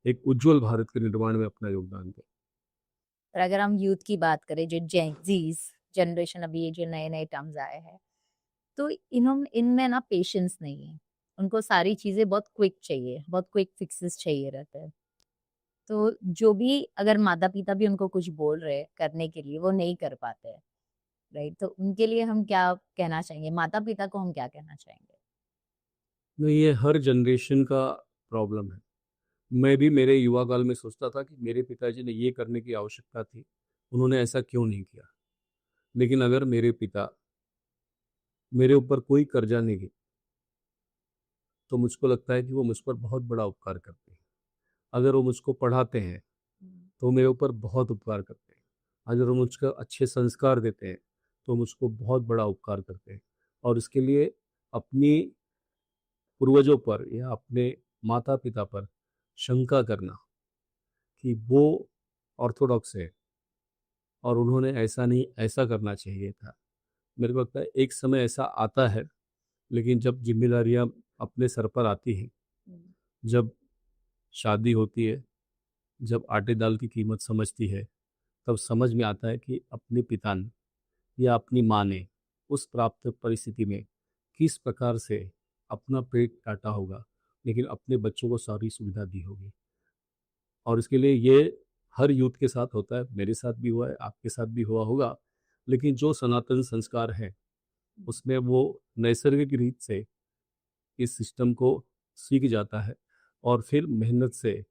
एक उज्जवल भारत के निर्माण में अपना योगदान दे। और अगर हम यूथ की बात करें, जो जेनजीज जनरेशन, अभी ये जो नए नए टर्म्स आए हैं, तो इनमें ना पेशेंस नहीं है। उनको सारी चीजें बहुत क्विक चाहिए, बहुत क्विक फिक्सेस चाहिए रहते हैं। तो जो भी अगर माता पिता भी उनको कुछ बोल रहे हैं करने के लिए, वो नहीं कर पाते हैं। राइट? तो उनके लिए हम क्या कहना चाहेंगे? माता पिता को हम क्या कहना चाहेंगे? नहीं, ये हर जनरेशन का प्रॉब्लम है। मैं भी मेरे युवा काल में सोचता था कि मेरे पिताजी ने ये करने की आवश्यकता थी, उन्होंने ऐसा क्यों नहीं किया। लेकिन अगर मेरे पिता मेरे ऊपर कोई कर्जा नहीं है तो मुझको लगता है कि वो मुझ पर बहुत बड़ा उपकार करते हैं। अगर वो मुझको पढ़ाते हैं तो मेरे ऊपर बहुत उपकार करते हैं। अगर वो मुझको अच्छे संस्कार देते हैं तो मुझको बहुत बड़ा उपकार करते हैं। और इसके लिए अपनी पूर्वजों पर या अपने माता पिता पर शंका करना कि वो ऑर्थोडॉक्स है और उन्होंने ऐसा नहीं, ऐसा करना चाहिए था, मेरे को लगता है एक समय ऐसा आता है। लेकिन जब जिम्मेदारियां अपने सर पर आती हैं, जब शादी होती है, जब आटे दाल की कीमत समझती है, तब समझ में आता है कि अपने पिता ने या अपनी माँ ने उस प्राप्त परिस्थिति में किस प्रकार से अपना पेट काटा होगा, लेकिन अपने बच्चों को सारी सुविधा दी होगी। और इसके लिए ये हर यूथ के साथ होता है, मेरे साथ भी हुआ है, आपके साथ भी हुआ होगा। लेकिन जो सनातन संस्कार है, उसमें वो नैसर्गिक रीत से इस सिस्टम को सीख जाता है और फिर मेहनत से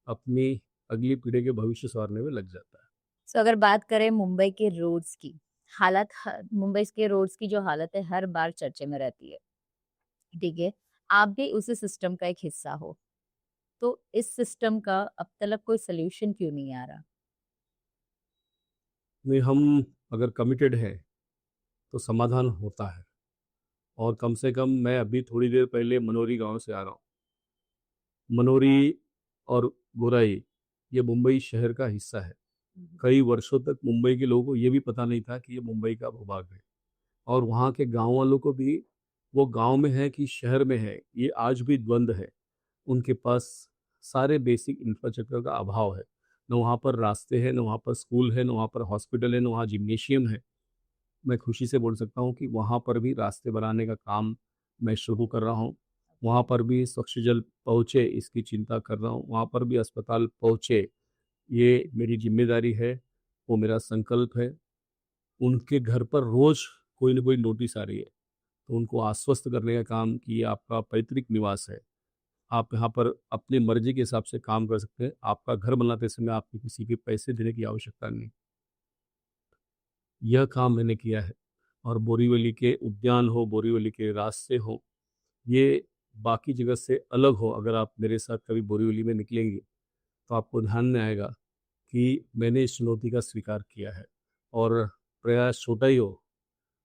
अपनी अगली पीढ़ी के भविष्य संवारने में लग जाता है। सो अगर बात करें मुंबई के रोड्स की मुंबई के रोड्स की जो हालत है हर बार चर्चे में रहती है, ठीक है। आप भी उसी सिस्टम का एक हिस्सा हो, तो इस सिस्टम का अब तक कोई सोल्यूशन क्यों नहीं आ रहा? नहीं, हम अगर कमिटेड हैं तो समाधान होता है। और कम से कम मैं अभी थोड़ी देर पहले मनोरी गांव से आ रहा हूँ। मनोरी और गोराई ये मुंबई शहर का हिस्सा है। कई वर्षों तक मुंबई के लोगों को ये भी पता नहीं था कि ये मुंबई का भूभाग है, और वहाँ के गांव वालों को भी वो गांव में है कि शहर में है ये आज भी द्वंद्व है। उनके पास सारे बेसिक इंफ्रास्ट्रक्चर का अभाव है। न वहाँ पर रास्ते हैं, न वहाँ पर स्कूल है, न वहाँ पर हॉस्पिटल है, न वहाँ जिम्नेशियम है। मैं खुशी से बोल सकता हूँ कि वहाँ पर भी रास्ते बनाने का काम मैं शुरू कर रहा हूँ। वहाँ पर भी स्वच्छ जल पहुँचे इसकी चिंता कर रहा हूँ। वहाँ पर भी अस्पताल पहुँचे, ये मेरी जिम्मेदारी है, वो मेरा संकल्प है। उनके घर पर रोज़ कोई न कोई नोटिस आ रही है, तो उनको आश्वस्त करने का काम कि ये आपका पैतृक निवास है, आप यहाँ पर अपनी मर्जी के हिसाब से काम कर सकते हैं। आपका घर बनाते समय आपको किसी के पैसे देने की आवश्यकता नहीं। यह काम मैंने किया है। और बोरीवली के उद्यान हो, बोरीवली के रास्ते हो, ये बाकी जगह से अलग हो। अगर आप मेरे साथ कभी बोरीवली में निकलेंगे तो आपको ध्यान में आएगा कि मैंने इस चुनौती का स्वीकार किया है और प्रयास छोटा ही हो,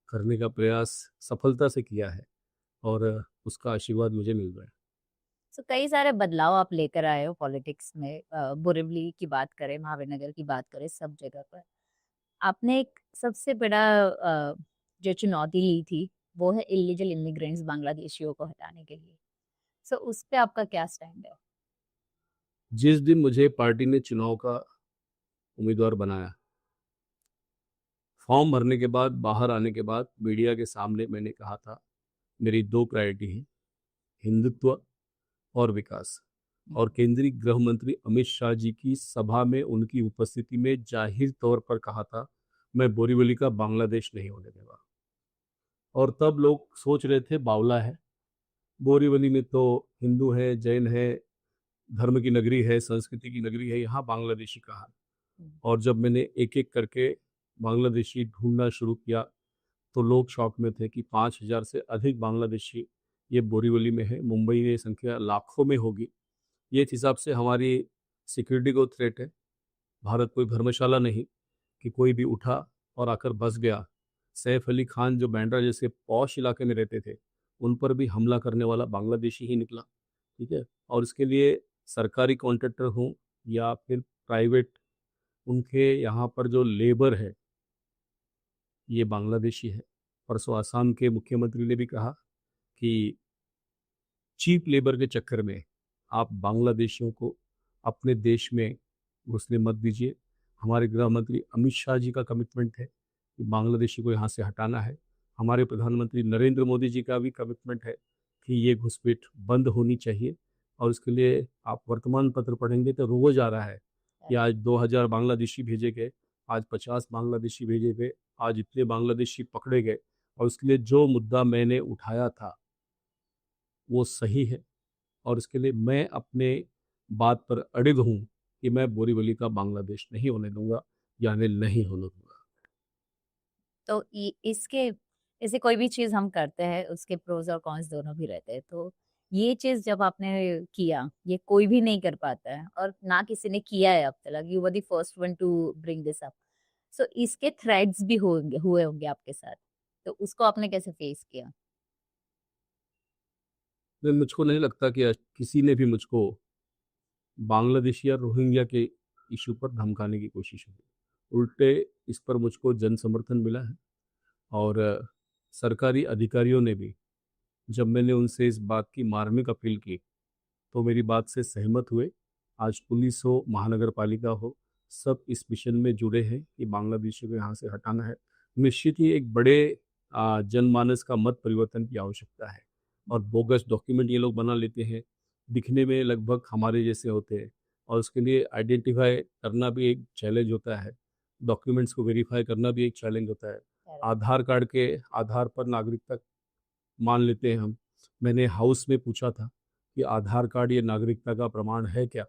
करने का प्रयास सफलता से किया है, और उसका आशीर्वाद मुझे मिल रहा है। सो कई सारे बदलाव आप लेकर आए हो पॉलिटिक्स में, बोरिवली की बात करें, महावीर नगर की बात करें, सब जगह पर आपने एक सबसे बड़ा जो चुनौती ली थी वो है इलीगल इमिग्रेंट्स बांग्लादेशियों को हटाने के लिए। सो उस पे आपका क्या स्टैंड है? जिस दिन मुझे पार्टी ने चुनाव का उम्मीदवार बनाया, फॉर्म भरने के बाद, बाहर आने के बाद मीडिया के सामने मैंने कहा था मेरी दो प्रायोरिटी है, हिंदुत्व और विकास। और केंद्रीय गृह मंत्री अमित शाह जी की सभा में उनकी उपस्थिति में जाहिर तौर पर कहा था मैं बोरीवली का बांग्लादेश नहीं होने दूंगा। और तब लोग सोच रहे थे बावला है, बोरीवली में तो हिंदू है, जैन है, धर्म की नगरी है, संस्कृति की नगरी है, यहाँ बांग्लादेशी कहाँ। और जब मैंने एक एक करके बांग्लादेशी ढूंढना शुरू किया तो लोग शौक में थे कि 5,000 से अधिक बांग्लादेशी ये बोरीवली में है। मुंबई में ये संख्या लाखों में होगी। ये इस हिसाब से हमारी सिक्योरिटी को थ्रेट है। भारत कोई धर्मशाला नहीं कि कोई भी उठा और आकर बस गया। सैफ अली खान जो बैंड्रा जैसे पॉश इलाके में रहते थे, उन पर भी हमला करने वाला बांग्लादेशी ही निकला। ठीक है। और इसके लिए सरकारी कॉन्ट्रैक्टर हों या फिर प्राइवेट, उनके यहाँ पर जो लेबर है ये बांग्लादेशी है। परसों आसाम के मुख्यमंत्री ने भी कहा कि चीप लेबर के चक्कर में आप बांग्लादेशियों को अपने देश में घुसने मत दीजिए। हमारे गृह मंत्री अमित शाह जी का कमिटमेंट है कि बांग्लादेशी को यहाँ से हटाना है। हमारे प्रधानमंत्री नरेंद्र मोदी जी का भी कमिटमेंट है कि ये घुसपैठ बंद होनी चाहिए। और इसके लिए आप वर्तमान पत्र पढ़ेंगे तो रोज आ रहा है कि आज 2,000 बांग्लादेशी भेजे गए, आज 50 बांग्लादेशी भेजे गए, आज इतने बांग्लादेशी पकड़े गए। और उसके लिए जो मुद्दा मैंने उठाया था वो सही है, और इसके लिए मैं अपने बात पर अड़िग हूँ कि मैं बोरीवली का बांग्लादेश नहीं होने दूंगा, यानी नहीं होने दूंगा। तो इसके ऐसे कोई भी चीज हम करते हैं उसके प्रोज और कॉन्स दोनों भी रहते हैं। तो ये चीज जब आपने किया, ये कोई भी नहीं कर पाता है और ना किसी ने किया है अब तक। You were the first one to bring this up. So इसके थ्रेड्स भी हुए होंगे आपके साथ, तो उसको आपने कैसे फेस किया? मुझको नहीं लगता कि किसी ने भी मुझको बांग्लादेशी या रोहिंग्या के इशू पर धमकाने की कोशिश की। उल्टे इस पर मुझको जन समर्थन मिला है। और सरकारी अधिकारियों ने भी, जब मैंने उनसे इस बात की मार्मिक अपील की तो मेरी बात से सहमत हुए। आज पुलिस हो, महानगर पालिका हो, सब इस मिशन में जुड़े हैं कि बांग्लादेशी को यहाँ से हटाना है। निश्चित ही एक बड़े जनमानस का मत परिवर्तन की आवश्यकता है और बोगस डॉक्यूमेंट ये लोग बना लेते हैं, दिखने में लगभग हमारे जैसे होते हैं और उसके लिए आइडेंटिफाई करना भी एक चैलेंज होता है, डॉक्यूमेंट्स को वेरीफाई करना भी एक चैलेंज होता है। आधार कार्ड के आधार पर नागरिकता मान लेते हैं हम। मैंने हाउस में पूछा था कि आधार कार्ड ये नागरिकता का प्रमाण है क्या,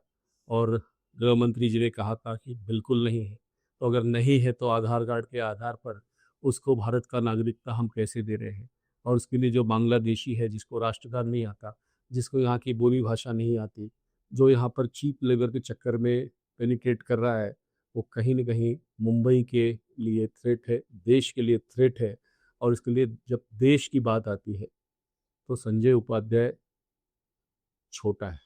और गृह मंत्री जी ने कहा था कि बिल्कुल नहीं है। तो अगर नहीं है तो आधार कार्ड के आधार पर उसको भारत का नागरिकता हम कैसे दे रहे हैं? और उसके लिए जो बांग्लादेशी है, जिसको राष्ट्रगान नहीं आता, जिसको यहाँ की बोली भाषा नहीं आती, जो यहाँ पर चीप लेबर के चक्कर में पेनिट्रेट कर रहा है, वो कहीं न कहीं मुंबई के लिए थ्रेट है, देश के लिए थ्रेट है। और इसके लिए जब देश की बात आती है तो संजय उपाध्याय छोटा है,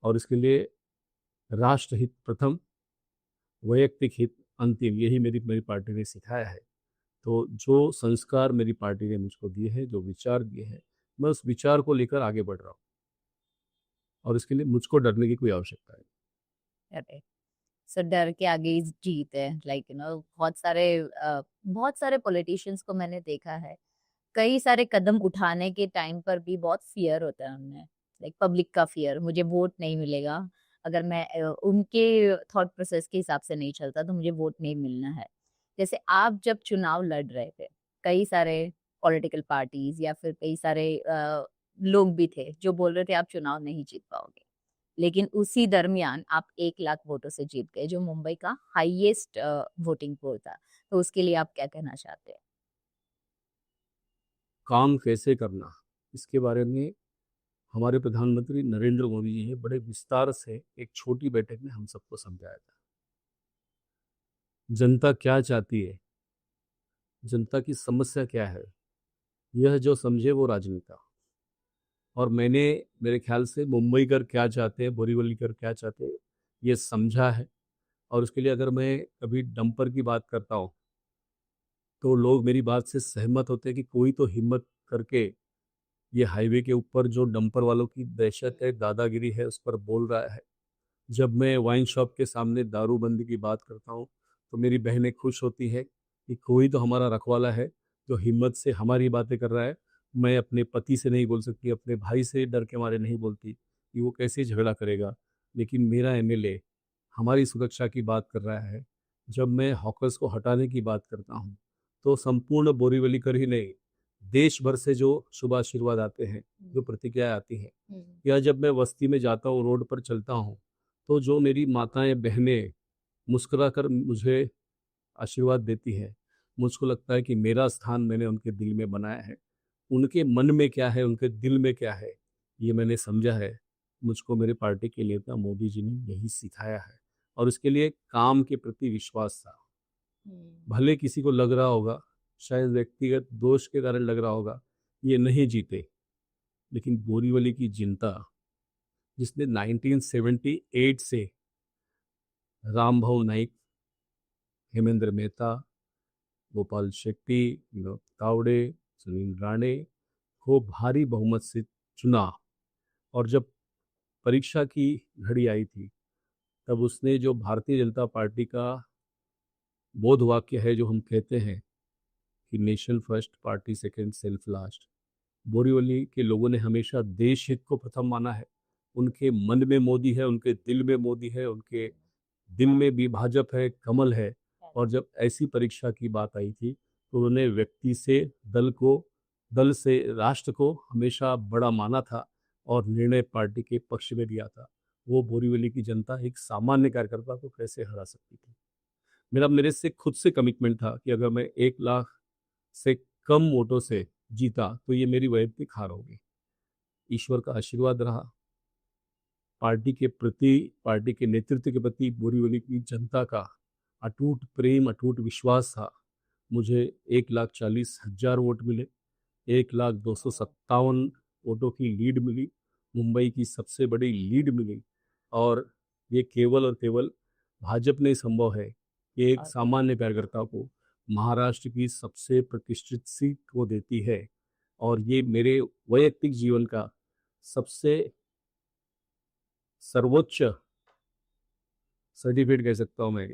और इसके लिए राष्ट्रहित प्रथम, वैयक्तिक हित अंतिम, यही मेरी पार्टी ने सिखाया है। तो जो संस्कार मेरी पार्टी ने मुझको दिए हैं, जो विचार दिए हैं, मैं उस विचार को लेकर आगे बढ़ रहा हूँ और इसके लिए मुझको डरने की कोई आवश्यकता है। अरे सो डर के आगे ही जीत है। बहुत सारे पॉलिटिशियंस को मैंने देखा है, कई सारे कदम उठाने के टाइम पर भी बहुत फियर होता है उनमें, लाइक पब्लिक का फियर, मुझे वोट नहीं मिलेगा अगर मैं उनके थॉट प्रोसेस के हिसाब से नहीं चलता तो मुझे वोट नहीं मिलना है। जैसे आप जब चुनाव लड़ रहे थे, कई सारे पॉलिटिकल पार्टीज या फिर कई सारे लोग भी थे जो बोल रहे थे आप चुनाव नहीं जीत पाओगे, लेकिन उसी दरमियान आप 1 लाख वोटों से जीत गए, जो मुंबई का हाईएस्ट वोटिंग पोल था। तो उसके लिए आप क्या कहना चाहते हैं? काम कैसे करना, इसके बारे में हमारे प्रधानमंत्री नरेंद्र मोदी जी ने बड़े विस्तार से एक छोटी बैठक में हम सबको समझाया था। जनता क्या चाहती है, जनता की समस्या क्या है, यह जो समझे वो राजनेता। और मैंने, मेरे ख्याल से मुंबईकर क्या चाहते हैं, बोरीवलीकर क्या चाहते हैं, ये समझा है। और उसके लिए अगर मैं कभी डंपर की बात करता हूँ तो लोग मेरी बात से सहमत होते हैं कि कोई तो हिम्मत करके ये हाईवे के ऊपर जो डंपर वालों की दहशत है, दादागिरी है, उस पर बोल रहा है। जब मैं वाइन शॉप के सामने दारूबंदी की बात करता हूँ तो मेरी बहनें खुश होती हैं कि कोई तो हमारा रखवाला है जो हिम्मत से हमारी बातें कर रहा है। मैं अपने पति से नहीं बोल सकती, अपने भाई से डर के मारे नहीं बोलती कि वो कैसे झगड़ा करेगा, लेकिन मेरा एमएलए हमारी सुरक्षा की बात कर रहा है। जब मैं हॉकर्स को हटाने की बात करता हूँ तो संपूर्ण बोरीवली कर ही नहीं, देश भर से जो शुभ आशीर्वाद आते हैं, जो प्रतिक्रियाएं आती हैं, या जब मैं बस्ती में जाता हूँ, रोड पर चलता हूँ, तो जो मेरी माताएं बहनें मुस्कुराकर मुझे आशीर्वाद देती हैं, मुझको लगता है कि मेरा स्थान मैंने उनके दिल में बनाया है। उनके मन में क्या है, उनके दिल में क्या है, ये मैंने समझा है। मुझको मेरे पार्टी के नेता मोदी जी ने यही सिखाया है और इसके लिए काम के प्रति विश्वास था। भले किसी को लग रहा होगा, शायद व्यक्तिगत दोष के कारण लग रहा होगा, ये नहीं जीते, लेकिन बोरीवली की जनता, जिसने 1978 से रामभाऊ नाईक, हेमेंद्र मेहता, गोपाल शेट्टी, विनोद तावड़े, सुनील राणे को भारी बहुमत से चुना, और जब परीक्षा की घड़ी आई थी तब उसने जो भारतीय जनता पार्टी का बोध वाक्य है, जो हम कहते हैं कि nation first, party second, self last, Borivali के लोगों ने हमेशा देश हित को प्रथम माना है। उनके मन में मोदी है, उनके दिल में मोदी है, उनके दिल में भी भाजपा है, कमल है। और जब ऐसी परीक्षा की बात आई थी तो उन्होंने व्यक्ति से दल को, दल से राष्ट्र को हमेशा बड़ा माना था और निर्णय पार्टी के पक्ष में लिया था। वो बोरीवली की जनता एक सामान्य कार्यकर्ता को कैसे हरा सकती थी? मेरे से खुद से कमिटमेंट था कि अगर मैं 1 लाख से कम वोटों से जीता तो ये मेरी वैयक्तिक हार होगी। ईश्वर का आशीर्वाद रहा, पार्टी के प्रति, पार्टी के नेतृत्व के प्रति बोरीवली की जनता का अटूट प्रेम, अटूट विश्वास था। मुझे 1,40,000 वोट मिले, 1,257 वोटों की लीड मिली, मुंबई की सबसे बड़ी लीड मिली। और ये केवल और केवल भाजपा ने संभव है कि एक सामान्य कार्यकर्ता को महाराष्ट्र की सबसे प्रतिष्ठित सीट को देती है। और ये मेरे वैयक्तिक जीवन का सबसे सर्वोच्च सर्टिफिकेट कह सकता हूँ मैं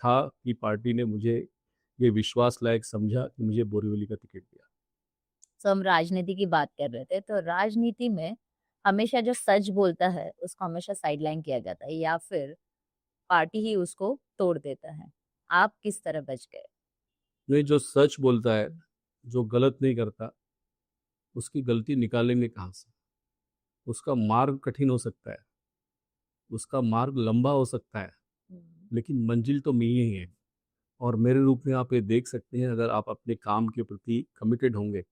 था कि पार्टी ने मुझे ये विश्वास लायक समझा कि मुझे बोरीवली का टिकट दिया। तो हम राजनीति की बात कर रहे थे, तो राजनीति में हमेशा जो सच बोलता है उसको हमेशा साइडलाइन किया जाता है या फिर पार्टी ही उसको तोड़ देता है। आप किस तरह बच गए? नहीं, जो सच बोलता है, जो गलत नहीं करता, उसकी गलती निकालेंगे कहाँ से? उसका मार्ग कठिन हो सकता है, उसका मार्ग लंबा हो सकता है, लेकिन मंजिल तो मिली ही है। और मेरे रूप में आप ये देख सकते हैं, अगर आप अपने काम के प्रति कमिटेड होंगे।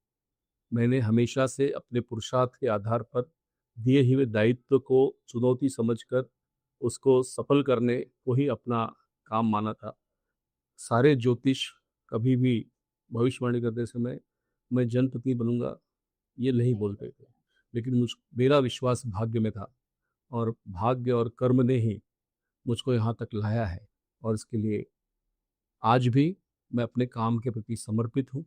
मैंने हमेशा से अपने पुरुषार्थ के आधार पर दिए हुए दायित्व को चुनौती समझकर उसको सफल करने को ही अपना काम माना था। सारे ज्योतिष कभी भी भविष्यवाणी करते समय मैं जनप्रतिनिधि बनूंगा ये नहीं बोलते थे, लेकिन मेरा विश्वास भाग्य में था और भाग्य और कर्म ने ही मुझको यहाँ तक लाया है। और इसके लिए आज भी मैं अपने काम के प्रति समर्पित हूँ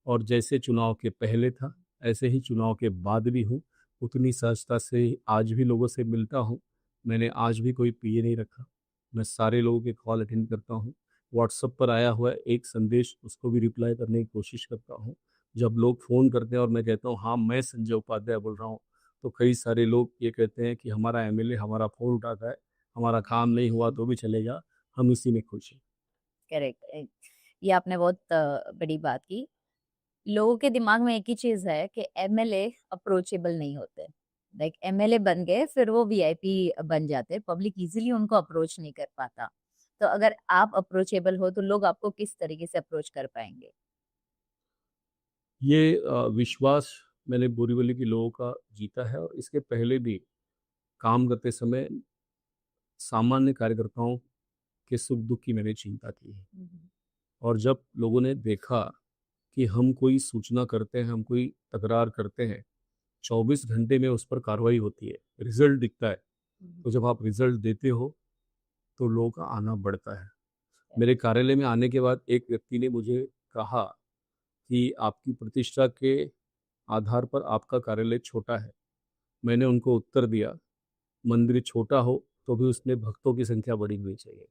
और जैसे चुनाव के पहले था ऐसे ही चुनाव के बाद भी हूँ। उतनी सहजता से आज भी लोगों से मिलता हूँ। मैंने आज भी कोई पीए नहीं रखा। मैं सारे लोगों के कॉल अटेंड करता हूँ। व्हाट्सएप पर आया हुआ एक संदेश उसको भी रिप्लाई करने की कोशिश करता हूँ। जब लोग फ़ोन करते हैं और मैं कहता हूँ हाँ मैं संजय उपाध्याय बोल रहा हूँ, तो कई सारे लोग ये कहते हैं कि हमारा एमएलए हमारा फ़ोन उठाता है, हमारा काम नहीं हुआ तो भी चलेगा, हम इसी में खुश हैं। करेक्ट। ये आपने बहुत बड़ी बात की। लोगों के दिमाग में एक ही चीज है कि एमएलए अप्रोचेबल नहीं होते। लाइक एमएलए बन गए फिर वो वीआईपी बन जाते, पब्लिक इजीली उनको अप्रोच नहीं कर पाता। तो अगर आप अप्रोचेबल हो तो लोग आपको किस तरीके से अप्रोच कर पाएंगे? ये विश्वास मैंने बोरीवली के लोगों का जीता है और इसके पहले भी काम करते समय सामान्य कार्यकर्ताओं के सुख दुख की मैंने चिंता की है। और जब लोगों ने देखा कि हम कोई सूचना करते हैं, हम कोई तकरार करते हैं, 24 घंटे में उस पर कार्रवाई होती है, रिजल्ट दिखता है, तो जब आप रिजल्ट देते हो तो लोगों का आना बढ़ता है। मेरे कार्यालय में आने के बाद एक व्यक्ति ने मुझे कहा कि आपकी प्रतिष्ठा के आधार पर आपका कार्यालय छोटा है। मैंने उनको उत्तर दिया, मंदिर छोटा हो तो भी उसमें भक्तों की संख्या बड़ी होनी चाहिए।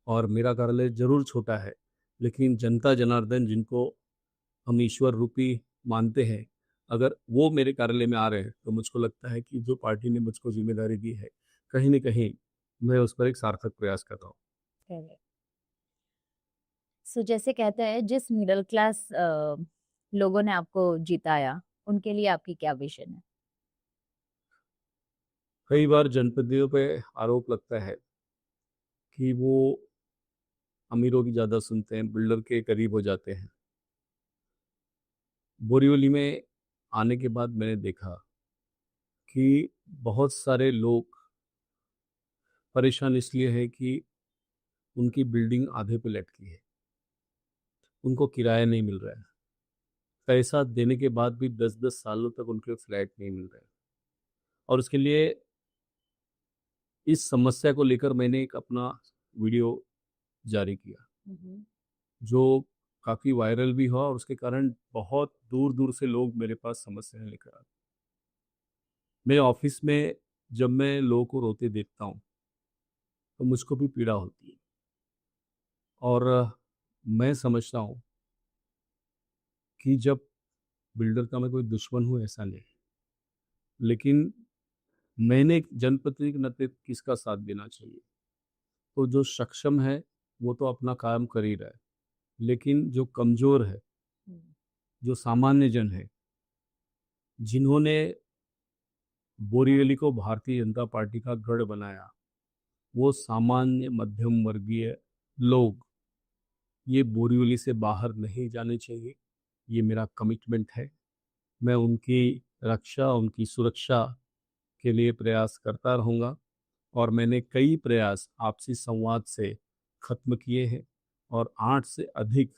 और मेरा कार्यालय जरूर छोटा है, लेकिन जनता जनार्दन जिनको हम ईश्वर रूपी मानते हैं, अगर वो मेरे कार्यालय में आ रहे हैं तो मुझको लगता है कि जो पार्टी ने मुझको जिम्मेदारी दी है, कहीं न कहीं मैं उस पर एक सार्थक प्रयास कर रहा हूँ। करेक्ट। सो जैसे कहते हैं जिस मिडिल क्लास लोगों ने आपको जिताया, उनके लिए आपकी क्या विजन है? कई बार जनप्रतिनिधियों पे आरोप लगता है कि वो अमीरों की ज़्यादा सुनते हैं, बिल्डर के करीब हो जाते हैं। बोरीवली में आने के बाद मैंने देखा कि बहुत सारे लोग परेशान इसलिए है कि उनकी बिल्डिंग आधे पे लटकी है, उनको किराया नहीं मिल रहा है। पैसा देने के बाद भी 10-10 सालों तक उनके फ्लैट नहीं मिल रहे हैं। और उसके लिए इस समस्या को लेकर मैंने एक अपना वीडियो जारी किया, जो काफ़ी वायरल भी हुआ और उसके कारण बहुत दूर दूर से लोग मेरे पास समस्याएं लेकर आते। मेरे ऑफिस में जब मैं लोगों को रोते देखता हूँ तो मुझको भी पीड़ा होती है। और मैं समझता हूँ कि जब बिल्डर का मैं कोई दुश्मन हूँ ऐसा नहीं, लेकिन मैंने एक जनप्रतिनिधि के नाते किसका साथ देना चाहिए। तो जो सक्षम है वो तो अपना काम कर ही रहा है, लेकिन जो कमज़ोर है, जो सामान्य जन है, जिन्होंने बोरीवली को भारतीय जनता पार्टी का गढ़ बनाया, वो सामान्य मध्यम वर्गीय लोग ये बोरीवली से बाहर नहीं जाने चाहिए। ये मेरा कमिटमेंट है। मैं उनकी रक्षा, उनकी सुरक्षा के लिए प्रयास करता रहूँगा और मैंने कई प्रयास आपसी संवाद से ख़त्म किए हैं और 8 से अधिक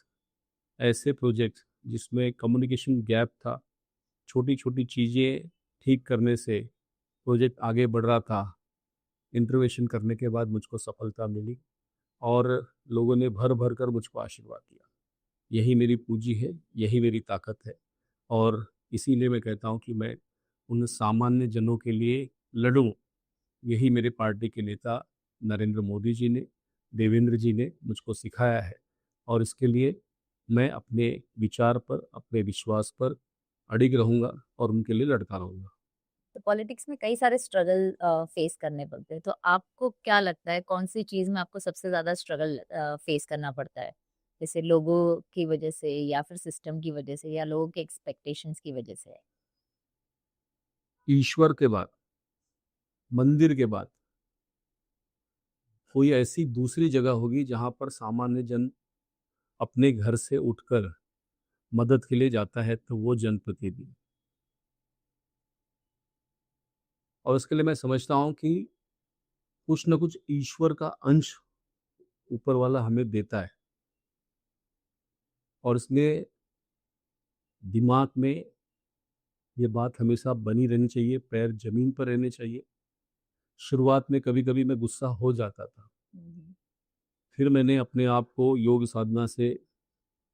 ऐसे प्रोजेक्ट जिसमें कम्युनिकेशन गैप था, छोटी छोटी चीज़ें ठीक करने से प्रोजेक्ट आगे बढ़ रहा था, इंटरवेंशन करने के बाद मुझको सफलता मिली और लोगों ने भर भर कर मुझको आशीर्वाद दिया। यही मेरी पूंजी है, यही मेरी ताकत है और इसीलिए मैं कहता हूँ कि मैं उन सामान्य जनों के लिए लड़ूं यही मेरे पार्टी के नेता नरेंद्र मोदी जी ने, देवेंद्र जी ने मुझको सिखाया है और इसके लिए मैं अपने विचार पर, अपने विश्वास पर अडिग रहूँगा और उनके लिए लड़ता रहूँगा। तो पॉलिटिक्स में कई सारे स्ट्रगल फेस करने पड़ते हैं, तो आपको क्या लगता है कौन सी चीज़ में आपको सबसे ज़्यादा स्ट्रगल फेस करना पड़ता है? जैसे लोगों की वजह से या फिर सिस्टम की वजह से या लोगों के एक्सपेक्टेशंस की वजह से? ईश्वर के बाद, मंदिर के बाद कोई ऐसी दूसरी जगह होगी जहाँ पर सामान्य जन अपने घर से उठकर मदद के लिए जाता है, तो वो जनप्रतिनिधि। और इसके लिए मैं समझता हूँ कि कुछ न कुछ ईश्वर का अंश ऊपर वाला हमें देता है और इसलिए दिमाग में ये बात हमेशा बनी रहनी चाहिए, पैर जमीन पर रहने चाहिए। शुरुआत में कभी-कभी मैं गुस्सा हो जाता था। फिर मैंने अपने आप को योग साधना से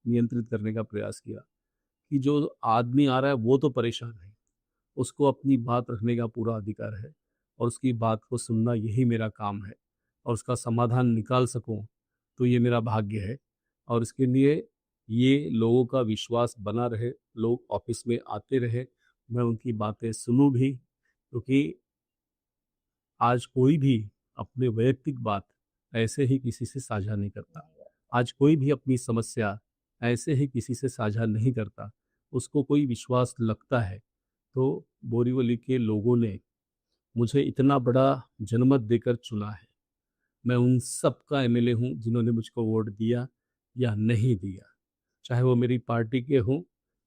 नियंत्रित करने का प्रयास किया कि जो आदमी आ रहा है वो तो परेशान है, उसको अपनी बात रखने का पूरा अधिकार है और उसकी बात को सुनना यही मेरा काम है और उसका समाधान निकाल सकूं तो ये मेरा भाग्य है। और इसके लिए ये लोगों का विश्वास बना रहे, लोग ऑफिस में आते रहे, मैं उनकी बातें सुनूं भी, क्योंकि आज कोई भी अपने वैयक्तिक बात ऐसे ही किसी से साझा नहीं करता। आज कोई भी अपनी समस्या ऐसे ही किसी से साझा नहीं करता। उसको कोई विश्वास लगता है तो बोरीवली के लोगों ने मुझे इतना बड़ा जनमत देकर चुना है। मैं उन सब का एमएलए हूँ जिन्होंने मुझको वोट दिया या नहीं दिया, चाहे वो मेरी पार्टी के हों,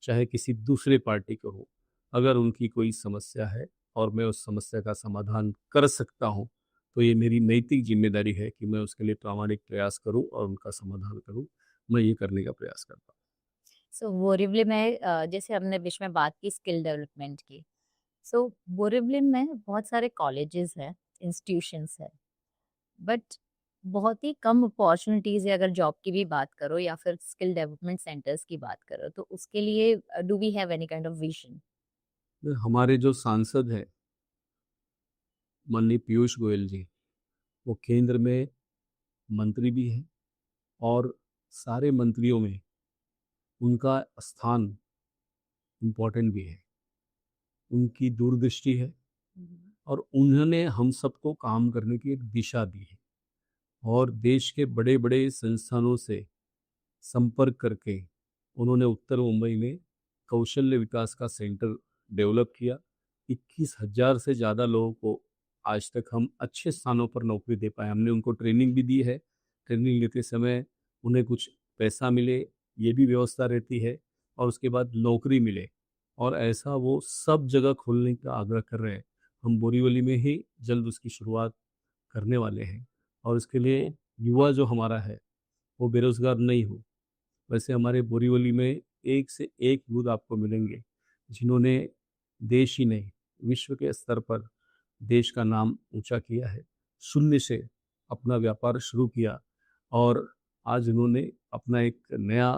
चाहे किसी दूसरे पार्टी के हों। अगर उनकी कोई समस्या है और मैं उस समस्या का समाधान कर सकता हूँ, तो ये मेरी नैतिक जिम्मेदारी है कि मैं उसके लिए प्रामाणिक प्रयास करूँ और उनका समाधान करूँ। मैं ये करने का प्रयास करता हूँ। सो बोरिवली में जैसे हमने बीच में बात की स्किल डेवलपमेंट की, सो बोरिवली में बहुत सारे कॉलेजेस हैं, इंस्टीट्यूशंस हैं, बट बहुत ही कम अपॉर्चुनिटीज है अगर जॉब की भी बात करो या फिर स्किल डेवलपमेंट सेंटर्स की बात करो, तो उसके लिए do we have any kind of vision? हमारे जो सांसद हैं माननीय पीयूष गोयल जी, वो केंद्र में मंत्री भी हैं और सारे मंत्रियों में उनका स्थान इम्पोर्टेंट भी है। उनकी दूरदृष्टि है और उन्होंने हम सबको काम करने की एक दिशा दी है और देश के बड़े बड़े संस्थानों से संपर्क करके उन्होंने उत्तर मुंबई में कौशल्य विकास का सेंटर डेवलप किया। 21,000 से ज़्यादा लोगों को आज तक हम अच्छे स्थानों पर नौकरी दे पाए। हमने उनको ट्रेनिंग भी दी है। ट्रेनिंग लेते समय उन्हें कुछ पैसा मिले, ये भी व्यवस्था रहती है और उसके बाद नौकरी मिले और ऐसा वो सब जगह खोलने का आग्रह कर रहे हैं। हम बोरीवली में ही जल्द उसकी शुरुआत करने वाले हैं और इसके लिए युवा जो हमारा है वो बेरोजगार नहीं हो। वैसे हमारे बोरीवली में एक से एक यूथ आपको मिलेंगे जिन्होंने देश ही नहीं विश्व के स्तर पर देश का नाम ऊंचा किया है। शून्य से अपना व्यापार शुरू किया और आज उन्होंने अपना एक नया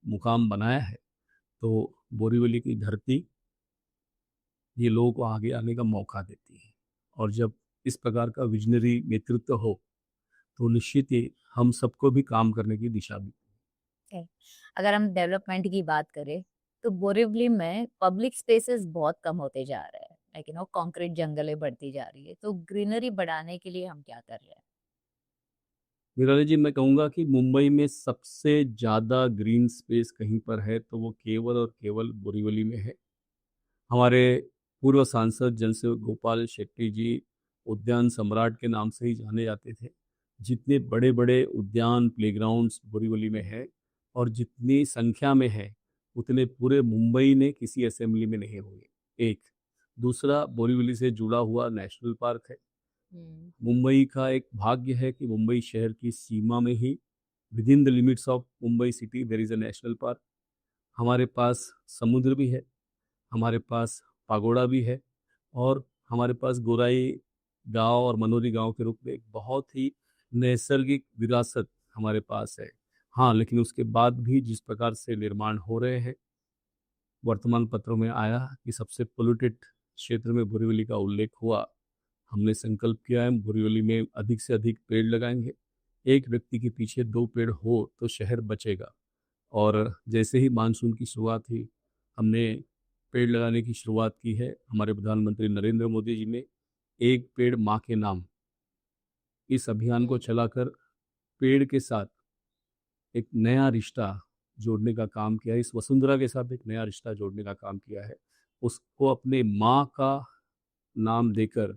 मुकाम बनाया है। तो बोरीवली की धरती ये लोगों को आगे आने का मौका देती है और जब इस प्रकार का विजनरी नेतृत्व हो तो निश्चित ही हम सबको भी काम करने की दिशा भी। Okay. अगर हम डेवलपमेंट की बात करें तो बोरिवली में पब्लिक स्पेसेस बहुत कम होते जा रहे हैं, लाइक कंक्रीट जंगलें बढ़ती जा रही है, तो ग्रीनरी बढ़ाने के लिए हम क्या कर रहे हैं? निराला जी, मैं कहूँगा कि मुंबई में सबसे ज़्यादा ग्रीन स्पेस कहीं पर है तो वो केवल और केवल बोरीवली में है। हमारे पूर्व सांसद जनसेवक गोपाल शेट्टी जी उद्यान सम्राट के नाम से ही जाने जाते थे। जितने बड़े बड़े उद्यान प्लेग्राउंड्स बोरीवली में है और जितनी संख्या में है उतने पूरे मुंबई ने किसी असेंबली में नहीं हुए। एक दूसरा, बोरीवली से जुड़ा हुआ नेशनल पार्क है। मुंबई का एक भाग्य है कि मुंबई शहर की सीमा में ही within the limits of Mumbai city there is a national park. हमारे पास समुद्र भी है, हमारे पास पागोड़ा भी है और हमारे पास गोराई गांव और मनोरी गांव के रूप में एक बहुत ही नैसर्गिक विरासत हमारे पास है। हाँ, लेकिन उसके बाद भी जिस प्रकार से निर्माण हो रहे हैं, वर्तमान पत्रों में आया कि सबसे पोल्यूटेड क्षेत्र में बोरीवली का उल्लेख हुआ, हमने संकल्प किया है बोरीवली में अधिक से अधिक पेड़ लगाएंगे। एक व्यक्ति के पीछे 2 पेड़ हो तो शहर बचेगा। और जैसे ही मानसून की शुरुआत हुई, हमने पेड़ लगाने की शुरुआत की है। हमारे प्रधानमंत्री नरेंद्र मोदी जी ने एक पेड़ माँ के नाम इस अभियान को चलाकर पेड़ के साथ एक नया रिश्ता जोड़ने का काम किया है। इस वसुंधरा के साथ एक नया रिश्ता जोड़ने का काम किया है। उसको अपने माँ का नाम देकर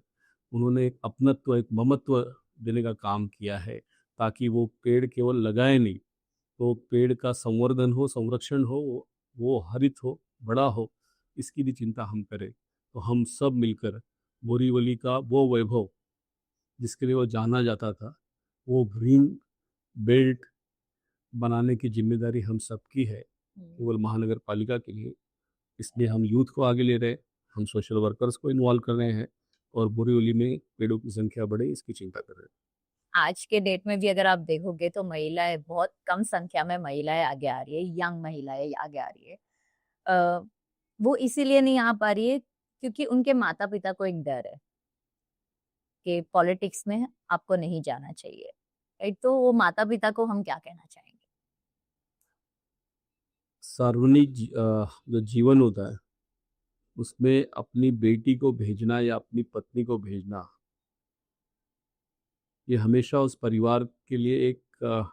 उन्होंने एक अपनत्व, एक ममत्व देने का काम किया है, ताकि वो पेड़ केवल लगाए नहीं, तो पेड़ का संवर्धन हो, संरक्षण हो, वो हरित हो, बड़ा हो, इसकी भी चिंता हम करें। तो हम सब मिलकर बोरीवली का वो वैभव जिसके लिए वो जाना जाता था, वो ग्रीन बेल्ट बनाने की जिम्मेदारी हम सबकी है, केवल महानगर पालिका के लिए। इसलिए हम यूथ को आगे ले रहे हैं, हम सोशल वर्कर्स को इन्वॉल्व कर रहे हैं और बोरीवली में पेड़ों की संख्या बढ़े इसकी चिंता कर रहे हैं। आज के डेट में भी अगर आप देखोगे तो महिलाएं बहुत कम संख्या में महिलाएं आगे आ रही है, यंग महिलाएं आगे आ रही है। वो इसीलिए नहीं आ पा रही है क्योंकि उनके माता पिता को एक डर है कि पॉलिटिक्स में आपको नहीं जाना चाहिए। राइट? तो वो माता पिता को हम क्या कहना चाहेंगे? सार्वजनिक जो जीवन होता है उसमें अपनी बेटी को भेजना या अपनी पत्नी को भेजना, ये हमेशा उस परिवार के लिए एक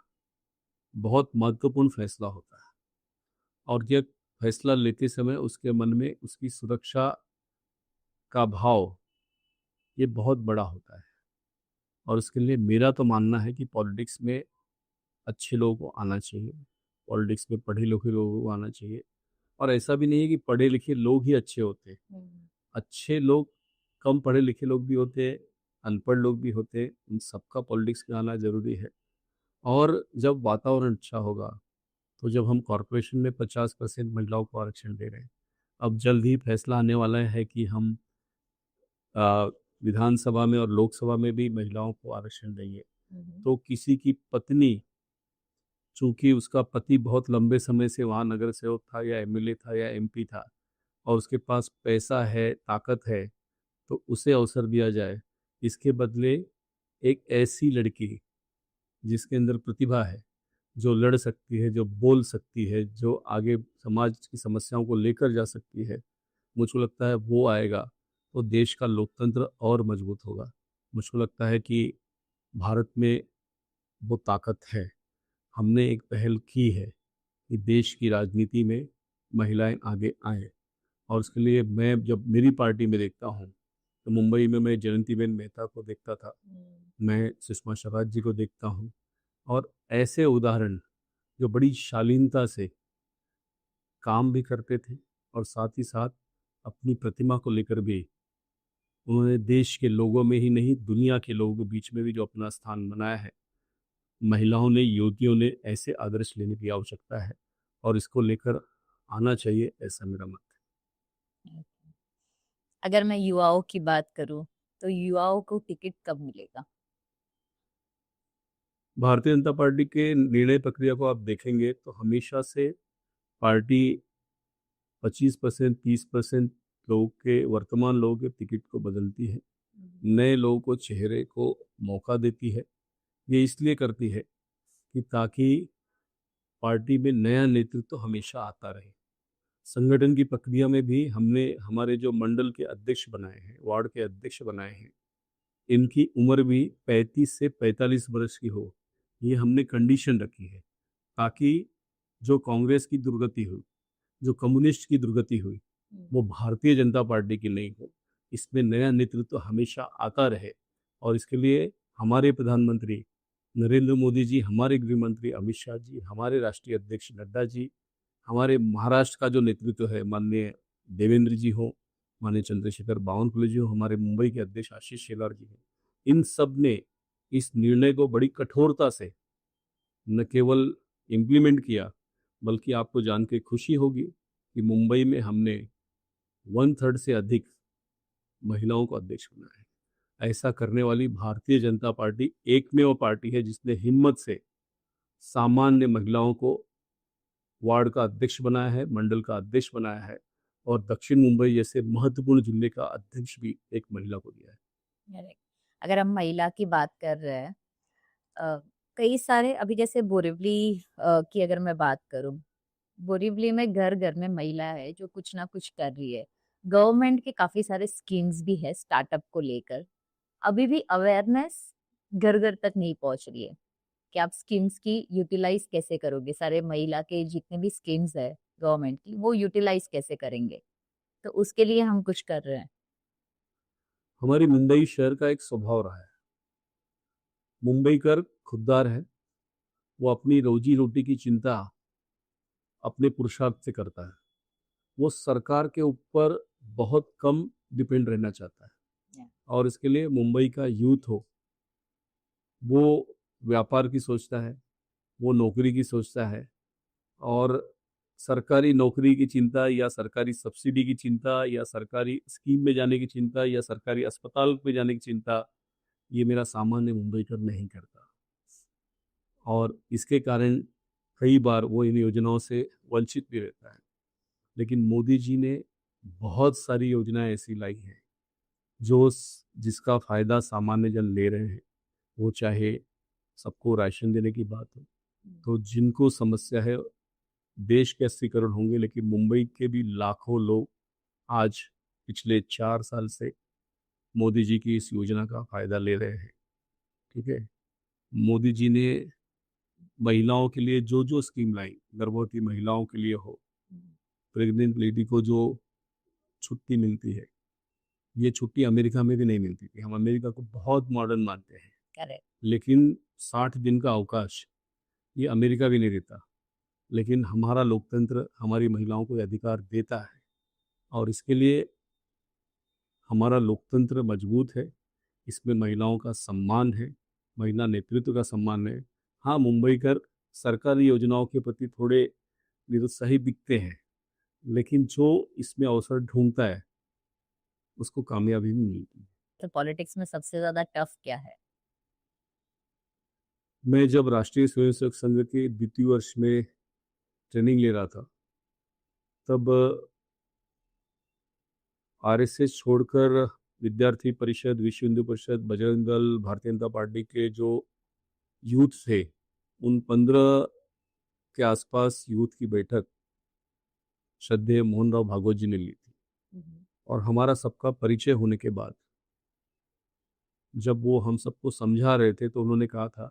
बहुत महत्वपूर्ण फैसला होता है। और यह फैसला लेते समय उसके मन में उसकी सुरक्षा का भाव ये बहुत बड़ा होता है। और उसके लिए मेरा तो मानना है कि पॉलिटिक्स में अच्छे लोगों को आना चाहिए, पॉलिटिक्स में पढ़े लिखे लोगों को आना चाहिए। और ऐसा भी नहीं है कि पढ़े लिखे लोग ही अच्छे होते हैं। अच्छे लोग, कम पढ़े लिखे लोग भी होते हैं, अनपढ़ लोग भी होते हैं, उन सबका पॉलिटिक्स में आना जरूरी है। और जब वातावरण अच्छा होगा, तो जब हम कॉरपोरेशन में 50% महिलाओं को आरक्षण दे रहे हैं, अब जल्द ही फैसला आने वाला है कि हम विधानसभा में और लोकसभा में भी महिलाओं को आरक्षण देंगे। तो किसी की पत्नी, चूंकि उसका पति बहुत लंबे समय से वहाँ नगर सेवक था या एमएलए था या एमपी था और उसके पास पैसा है, ताकत है, तो उसे अवसर दिया जाए। इसके बदले एक ऐसी लड़की जिसके अंदर प्रतिभा है, जो लड़ सकती है, जो बोल सकती है, जो आगे समाज की समस्याओं को लेकर जा सकती है, मुझको लगता है वो आएगा तो देश का लोकतंत्र और मजबूत होगा। मुझको लगता है कि भारत में वो ताकत है। हमने एक पहल की है कि देश की राजनीति में महिलाएं आगे आएं। और उसके लिए मैं जब मेरी पार्टी में देखता हूँ, तो मुंबई में मैं जयंतीबेन मेहता को देखता था, मैं सुषमा स्वराज जी को देखता हूँ। और ऐसे उदाहरण जो बड़ी शालीनता से काम भी करते थे और साथ ही साथ अपनी प्रतिमा को लेकर भी उन्होंने देश के लोगों में ही नहीं, दुनिया के लोगों के बीच में भी जो अपना स्थान बनाया है। महिलाओं ने, युवतियों ने ऐसे आदर्श लेने की आवश्यकता है और इसको लेकर आना चाहिए, ऐसा मेरा मत है। अगर मैं युवाओं की बात करूं तो युवाओं को टिकट कब मिलेगा? भारतीय जनता पार्टी के निर्णय प्रक्रिया को आप देखेंगे तो हमेशा से पार्टी 25%, 30% लोग के, वर्तमान लोगों के टिकट को बदलती है, नए लोगों को, चेहरे को मौका देती है। ये इसलिए करती है कि ताकि पार्टी में नया नेतृत्व हमेशा आता रहे। संगठन की प्रक्रिया में भी हमने हमारे जो मंडल के अध्यक्ष बनाए हैं, वार्ड के अध्यक्ष बनाए हैं, इनकी उम्र भी 35 से 45 वर्ष की हो, ये हमने कंडीशन रखी है, ताकि जो कांग्रेस की दुर्गति हुई, जो कम्युनिस्ट की दुर्गति हुई, वो भारतीय जनता पार्टी की नहीं हो। इसमें नया नेतृत्व हमेशा आता रहे। और इसके लिए हमारे प्रधानमंत्री नरेंद्र मोदी जी, हमारे गृह मंत्री अमित शाह जी, हमारे राष्ट्रीय अध्यक्ष नड्डा जी, हमारे महाराष्ट्र का जो नेतृत्व है माननीय देवेंद्र जी हो, माननीय चंद्रशेखर बावनकुळे जी हो, हमारे मुंबई के अध्यक्ष आशीष शेलार जी हैं, इन सब ने इस निर्णय को बड़ी कठोरता से न केवल इम्प्लीमेंट किया, बल्कि आपको जान के खुशी होगी कि मुंबई में हमने 1/3 से अधिक महिलाओं को अध्यक्ष बनाया है। ऐसा करने वाली भारतीय जनता पार्टी एकमेव पार्टी है जिसने हिम्मत से सामान्य महिलाओं को वार्ड का अध्यक्ष बनाया है, मंडल का अध्यक्ष बनाया है और दक्षिण मुंबई जैसे महत्वपूर्ण जिले का अध्यक्ष भी एक महिला को दिया है। करेक्ट। अगर हम महिला की बात कर रहे हैं, अ, कई सारे अभी जैसे बोरिवली की अगर मैं बात करूं, बोरिवली में घर घर में महिला है जो कुछ ना कुछ कर रही है। गवर्नमेंट के काफी सारे स्कीम्स भी है स्टार्टअप को लेकर। अभी भी अवेयरनेस घर घर तक नहीं पहुंच रही है कि आप स्कीम्स की यूटिलाइज कैसे करोगे, सारे महिला के जितने भी स्कीम्स है गवर्नमेंट की वो यूटिलाइज कैसे करेंगे। तो उसके लिए हम कुछ कर रहे हैं। हमारी मुंबई शहर का एक स्वभाव रहा है, मुंबईकर खुददार है। वो अपनी रोजी रोटी की चिंता अपने पुरुषार्थ से करता है। वो सरकार के ऊपर बहुत कम डिपेंड रहना चाहता है। Yeah. और इसके लिए मुंबई का यूथ हो, वो व्यापार की सोचता है, वो नौकरी की सोचता है। और सरकारी नौकरी की चिंता या सरकारी सब्सिडी की चिंता या सरकारी स्कीम में जाने की चिंता या सरकारी अस्पताल में जाने की चिंता, ये मेरा सामान्य मुंबईकर नहीं करता। और इसके कारण कई बार वो इन योजनाओं से वंचित भी रहता है। लेकिन मोदी जी ने बहुत सारी योजनाएं ऐसी लाई हैं जो जिसका फ़ायदा सामान्य जन ले रहे हैं। वो चाहे सबको राशन देने की बात हो, तो जिनको समस्या है, देश के 80 करोड़ होंगे लेकिन मुंबई के भी लाखों लोग आज पिछले 4 साल से मोदी जी की इस योजना का फ़ायदा ले रहे हैं। ठीक है, मोदी जी ने महिलाओं के लिए जो जो स्कीम लाई, गर्भवती महिलाओं के लिए हो, प्रेग्नेंट लेडी को जो छुट्टी मिलती है, ये छुट्टी अमेरिका में भी नहीं मिलती थी। हम अमेरिका को बहुत मॉडर्न मानते हैं, करेक्ट। लेकिन 60 दिन का अवकाश ये अमेरिका भी नहीं देता। लेकिन हमारा लोकतंत्र हमारी महिलाओं को ये अधिकार देता है, और इसके लिए हमारा लोकतंत्र मजबूत है। इसमें महिलाओं का सम्मान है, महिला नेतृत्व का सम्मान है। हाँ, मुंबईकर सरकारी योजनाओं के प्रति थोड़े निरुत्साही दिखते हैं, लेकिन जो इसमें अवसर ढूंढता है उसको कामयाबी भी मिलती है। तो पॉलिटिक्स में सबसे ज्यादा टफ क्या है? मैं जब राष्ट्रीय स्वयंसेवक संघ के द्वितीय वर्ष में ट्रेनिंग ले रहा था, तब आरएसएस छोड़कर विद्यार्थी परिषद, विश्व हिंदू परिषद, बजरंग दल, भारतीय जनता पार्टी के जो यूथ थे, उन 15 के आसपास यूथ की बैठक श्रद्धेय मोहन राव भागवत जी ने ली थी। और हमारा सबका परिचय होने के बाद जब वो हम सबको समझा रहे थे, तो उन्होंने कहा था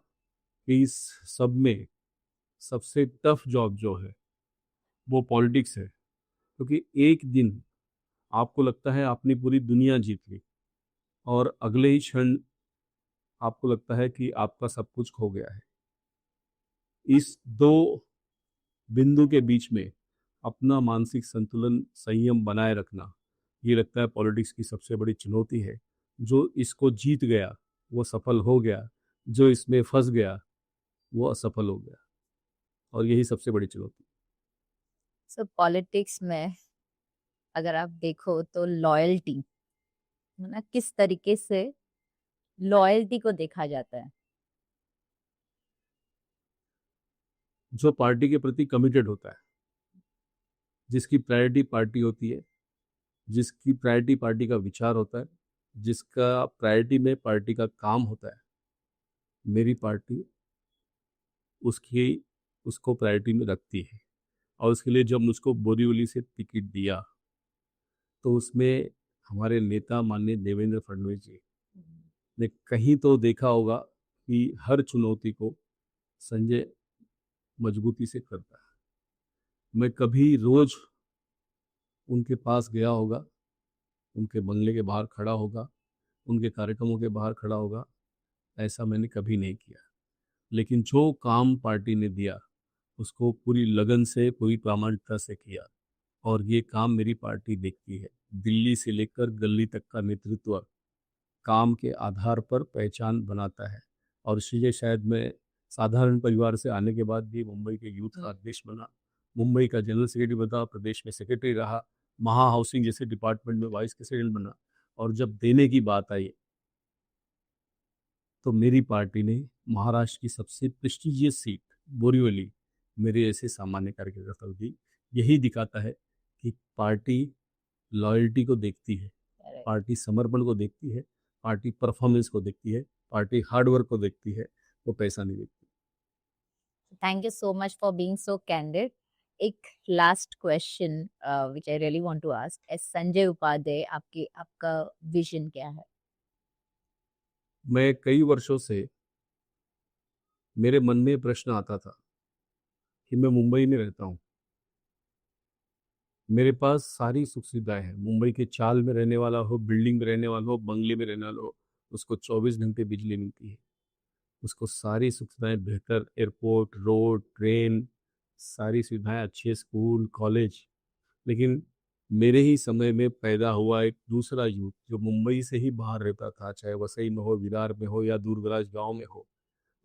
कि इस सब में सबसे टफ जॉब जो है वो पॉलिटिक्स है, क्योंकि एक दिन आपको लगता है आपने पूरी दुनिया जीत ली और अगले ही क्षण आपको लगता है कि आपका सब कुछ खो गया है। इस दो बिंदु के बीच में अपना मानसिक संतुलन, संयम बनाए रखना, ये लगता है पॉलिटिक्स की सबसे बड़ी चुनौती है। जो इसको जीत गया वो सफल हो गया, जो इसमें फंस गया वो असफल हो गया, और यही सबसे बड़ी चुनौती। सो पॉलिटिक्स में अगर आप देखो तो लॉयल्टी है ना, किस तरीके से लॉयल्टी को देखा जाता है? जो पार्टी के प्रति कमिटेड होता है, जिसकी प्रायोरिटी पार्टी होती है, जिसकी प्रायोरिटी पार्टी का विचार होता है, जिसका प्रायोरिटी में पार्टी का काम होता है, मेरी पार्टी उसकी उसको प्रायोरिटी में रखती है। और उसके लिए जब मुझको बोरीवली से टिकट दिया, तो उसमें हमारे नेता माननीय देवेंद्र फडणवीस जी ने कहीं तो देखा होगा कि हर चुनौती को संजय मजबूती से करता है। मैं कभी रोज उनके पास गया होगा, उनके बंगले के बाहर खड़ा होगा, उनके कार्यक्रमों के बाहर खड़ा होगा, ऐसा मैंने कभी नहीं किया। लेकिन जो काम पार्टी ने दिया उसको पूरी लगन से, पूरी प्रामाणिकता से किया, और ये काम मेरी पार्टी देखती है। दिल्ली से लेकर गली तक का नेतृत्व काम के आधार पर पहचान बनाता है। और इसलिए शायद मैं साधारण परिवार से आने के बाद भी मुंबई के यूथ का अध्यक्ष बना, मुंबई का जनरल सेक्रेटरी बना, प्रदेश में सेक्रेटरी रहा, महा हाउसिंग जैसे डिपार्टमेंट में वाइस प्रेसिडेंट बना। और जब देने की बात आई तो मेरी पार्टी ने महाराष्ट्र की सबसे प्रेस्टिजियस सीट बोरीवली मेरे ऐसे सामान्य कार्यकर्ता को दी। यही दिखाता है कि पार्टी लॉयल्टी को देखती है, पार्टी समर्पण को देखती है, पार्टी परफॉर्मेंस को देखती है, पार्टी हार्ड वर्क को देखती है, वो पैसा नहीं देखती। Thank you so much for being so candid. एक last question which I really want to ask, as Sanjay Upadhyay आपका विजन क्या है? मैं कई वर्षों से मेरे मन में प्रश्न आता था कि मैं मुंबई में रहता हूँ, मेरे पास सारी सुख सुविधाएं हैं, मुंबई के चाल में रहने वाला हो, बिल्डिंग में रहने वाला हो, बंगले में रहने वाला हो, उसको 24 घंटे बिजली मिलती है, उसको सारी सुख सुविधाएं बेहतर, एयरपोर्ट, रोड, ट्रेन, सारी सुविधाएं, अच्छे स्कूल, कॉलेज। लेकिन मेरे ही समय में पैदा हुआ एक दूसरा यूथ जो मुंबई से ही बाहर रहता था, चाहे वसई में हो, विरार में हो या दूरदराज गांव में हो,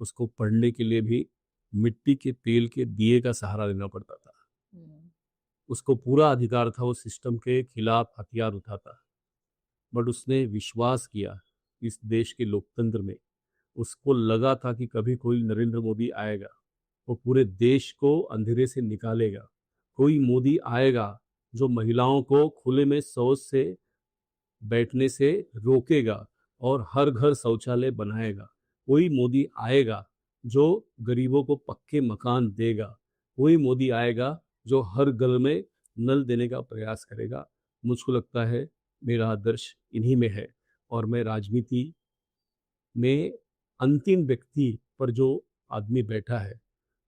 उसको पढ़ने के लिए भी मिट्टी के तेल के दिए का सहारा लेना पड़ता था। उसको पूरा अधिकार था वो सिस्टम के खिलाफ हथियार उठाता, बट उसने विश्वास किया इस देश के लोकतंत्र में। उसको लगा था कि कभी कोई नरेंद्र मोदी आएगा, वो पूरे देश को अंधेरे से निकालेगा। कोई मोदी आएगा जो महिलाओं को खुले में शौच से बैठने से रोकेगा और हर घर शौचालय बनाएगा। कोई मोदी आएगा जो गरीबों को पक्के मकान देगा। कोई मोदी आएगा जो हर घर में नल देने का प्रयास करेगा। मुझको लगता है मेरा आदर्श इन्हीं में है, और मैं राजनीति में अंतिम व्यक्ति पर जो आदमी बैठा है,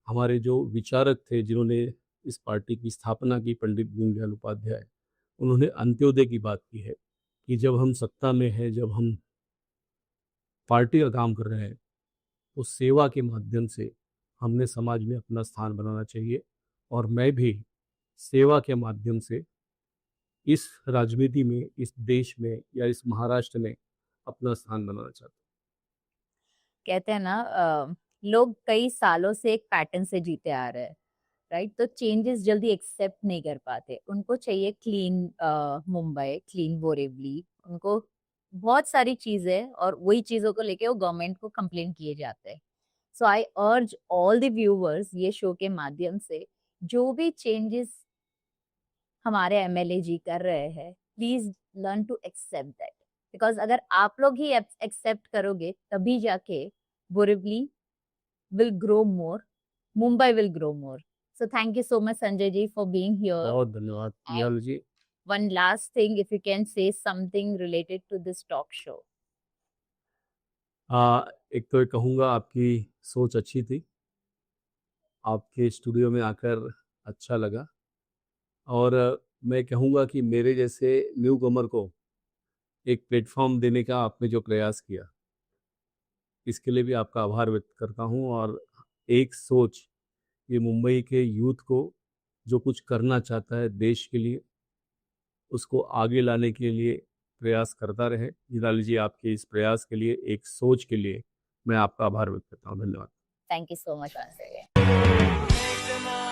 हमारे जो विचारक थे जिन्होंने इस पार्टी की स्थापना की, पंडित दीनदयाल उपाध्याय, उन्होंने अंत्योदय की बात की है कि जब हम सत्ता में हैं, जब हम पार्टी का काम कर रहे हैं, तो सेवा के माध्यम से हमने समाज में अपना स्थान बनाना चाहिए। और मैं भी सेवा के माध्यम से इस राजनीति में, इस देश में या इस महाराष्ट्र में अपना स्थान बनाना चाहता हूँ। कहते हैं ना लोग कई सालों से एक पैटर्न से जीते आ रहे हैं, राइट? तो चेंजेस जल्दी एक्सेप्ट नहीं कर पाते। उनको चाहिए क्लीन मुंबई, क्लीन बोरेवली, उनको बहुत सारी चीजें, और वही चीजों को लेके वो गवर्नमेंट को कंप्लेन किए जाते हैं। सो आई अर्ज ऑल द व्यूअर्स, ये शो के माध्यम से जो भी चेंजेस हमारे एमएलए जी कर रहे हैं, please learn to accept that, because अगर आप लोग ही एक्सेप्ट करोगे तभी जाके Borivali will grow more, Mumbai will grow more. So thank you so much Sanjay ji for being here. बहुत धन्यवाद निहाल जी। One last thing, if you can say something related to this talk show. एक तो ये कहूँगा, आपकी सोच अच्छी थी, आपके स्टूडियो में आकर अच्छा लगा, और मैं कहूँगा कि मेरे जैसे न्यू कमर को एक प्लेटफॉर्म देने का आपने जो प्रयास किया, इसके लिए भी आपका आभार व्यक्त करता हूँ। और एक सोच, ये मुंबई के यूथ को जो कुछ करना चाहता है देश के लिए, उसको आगे लाने के लिए प्रयास करता रहे। हिलाल जी, आपके इस प्रयास के लिए, एक सोच के लिए मैं आपका आभार व्यक्त करता हूँ। धन्यवाद। Thank you so much once again.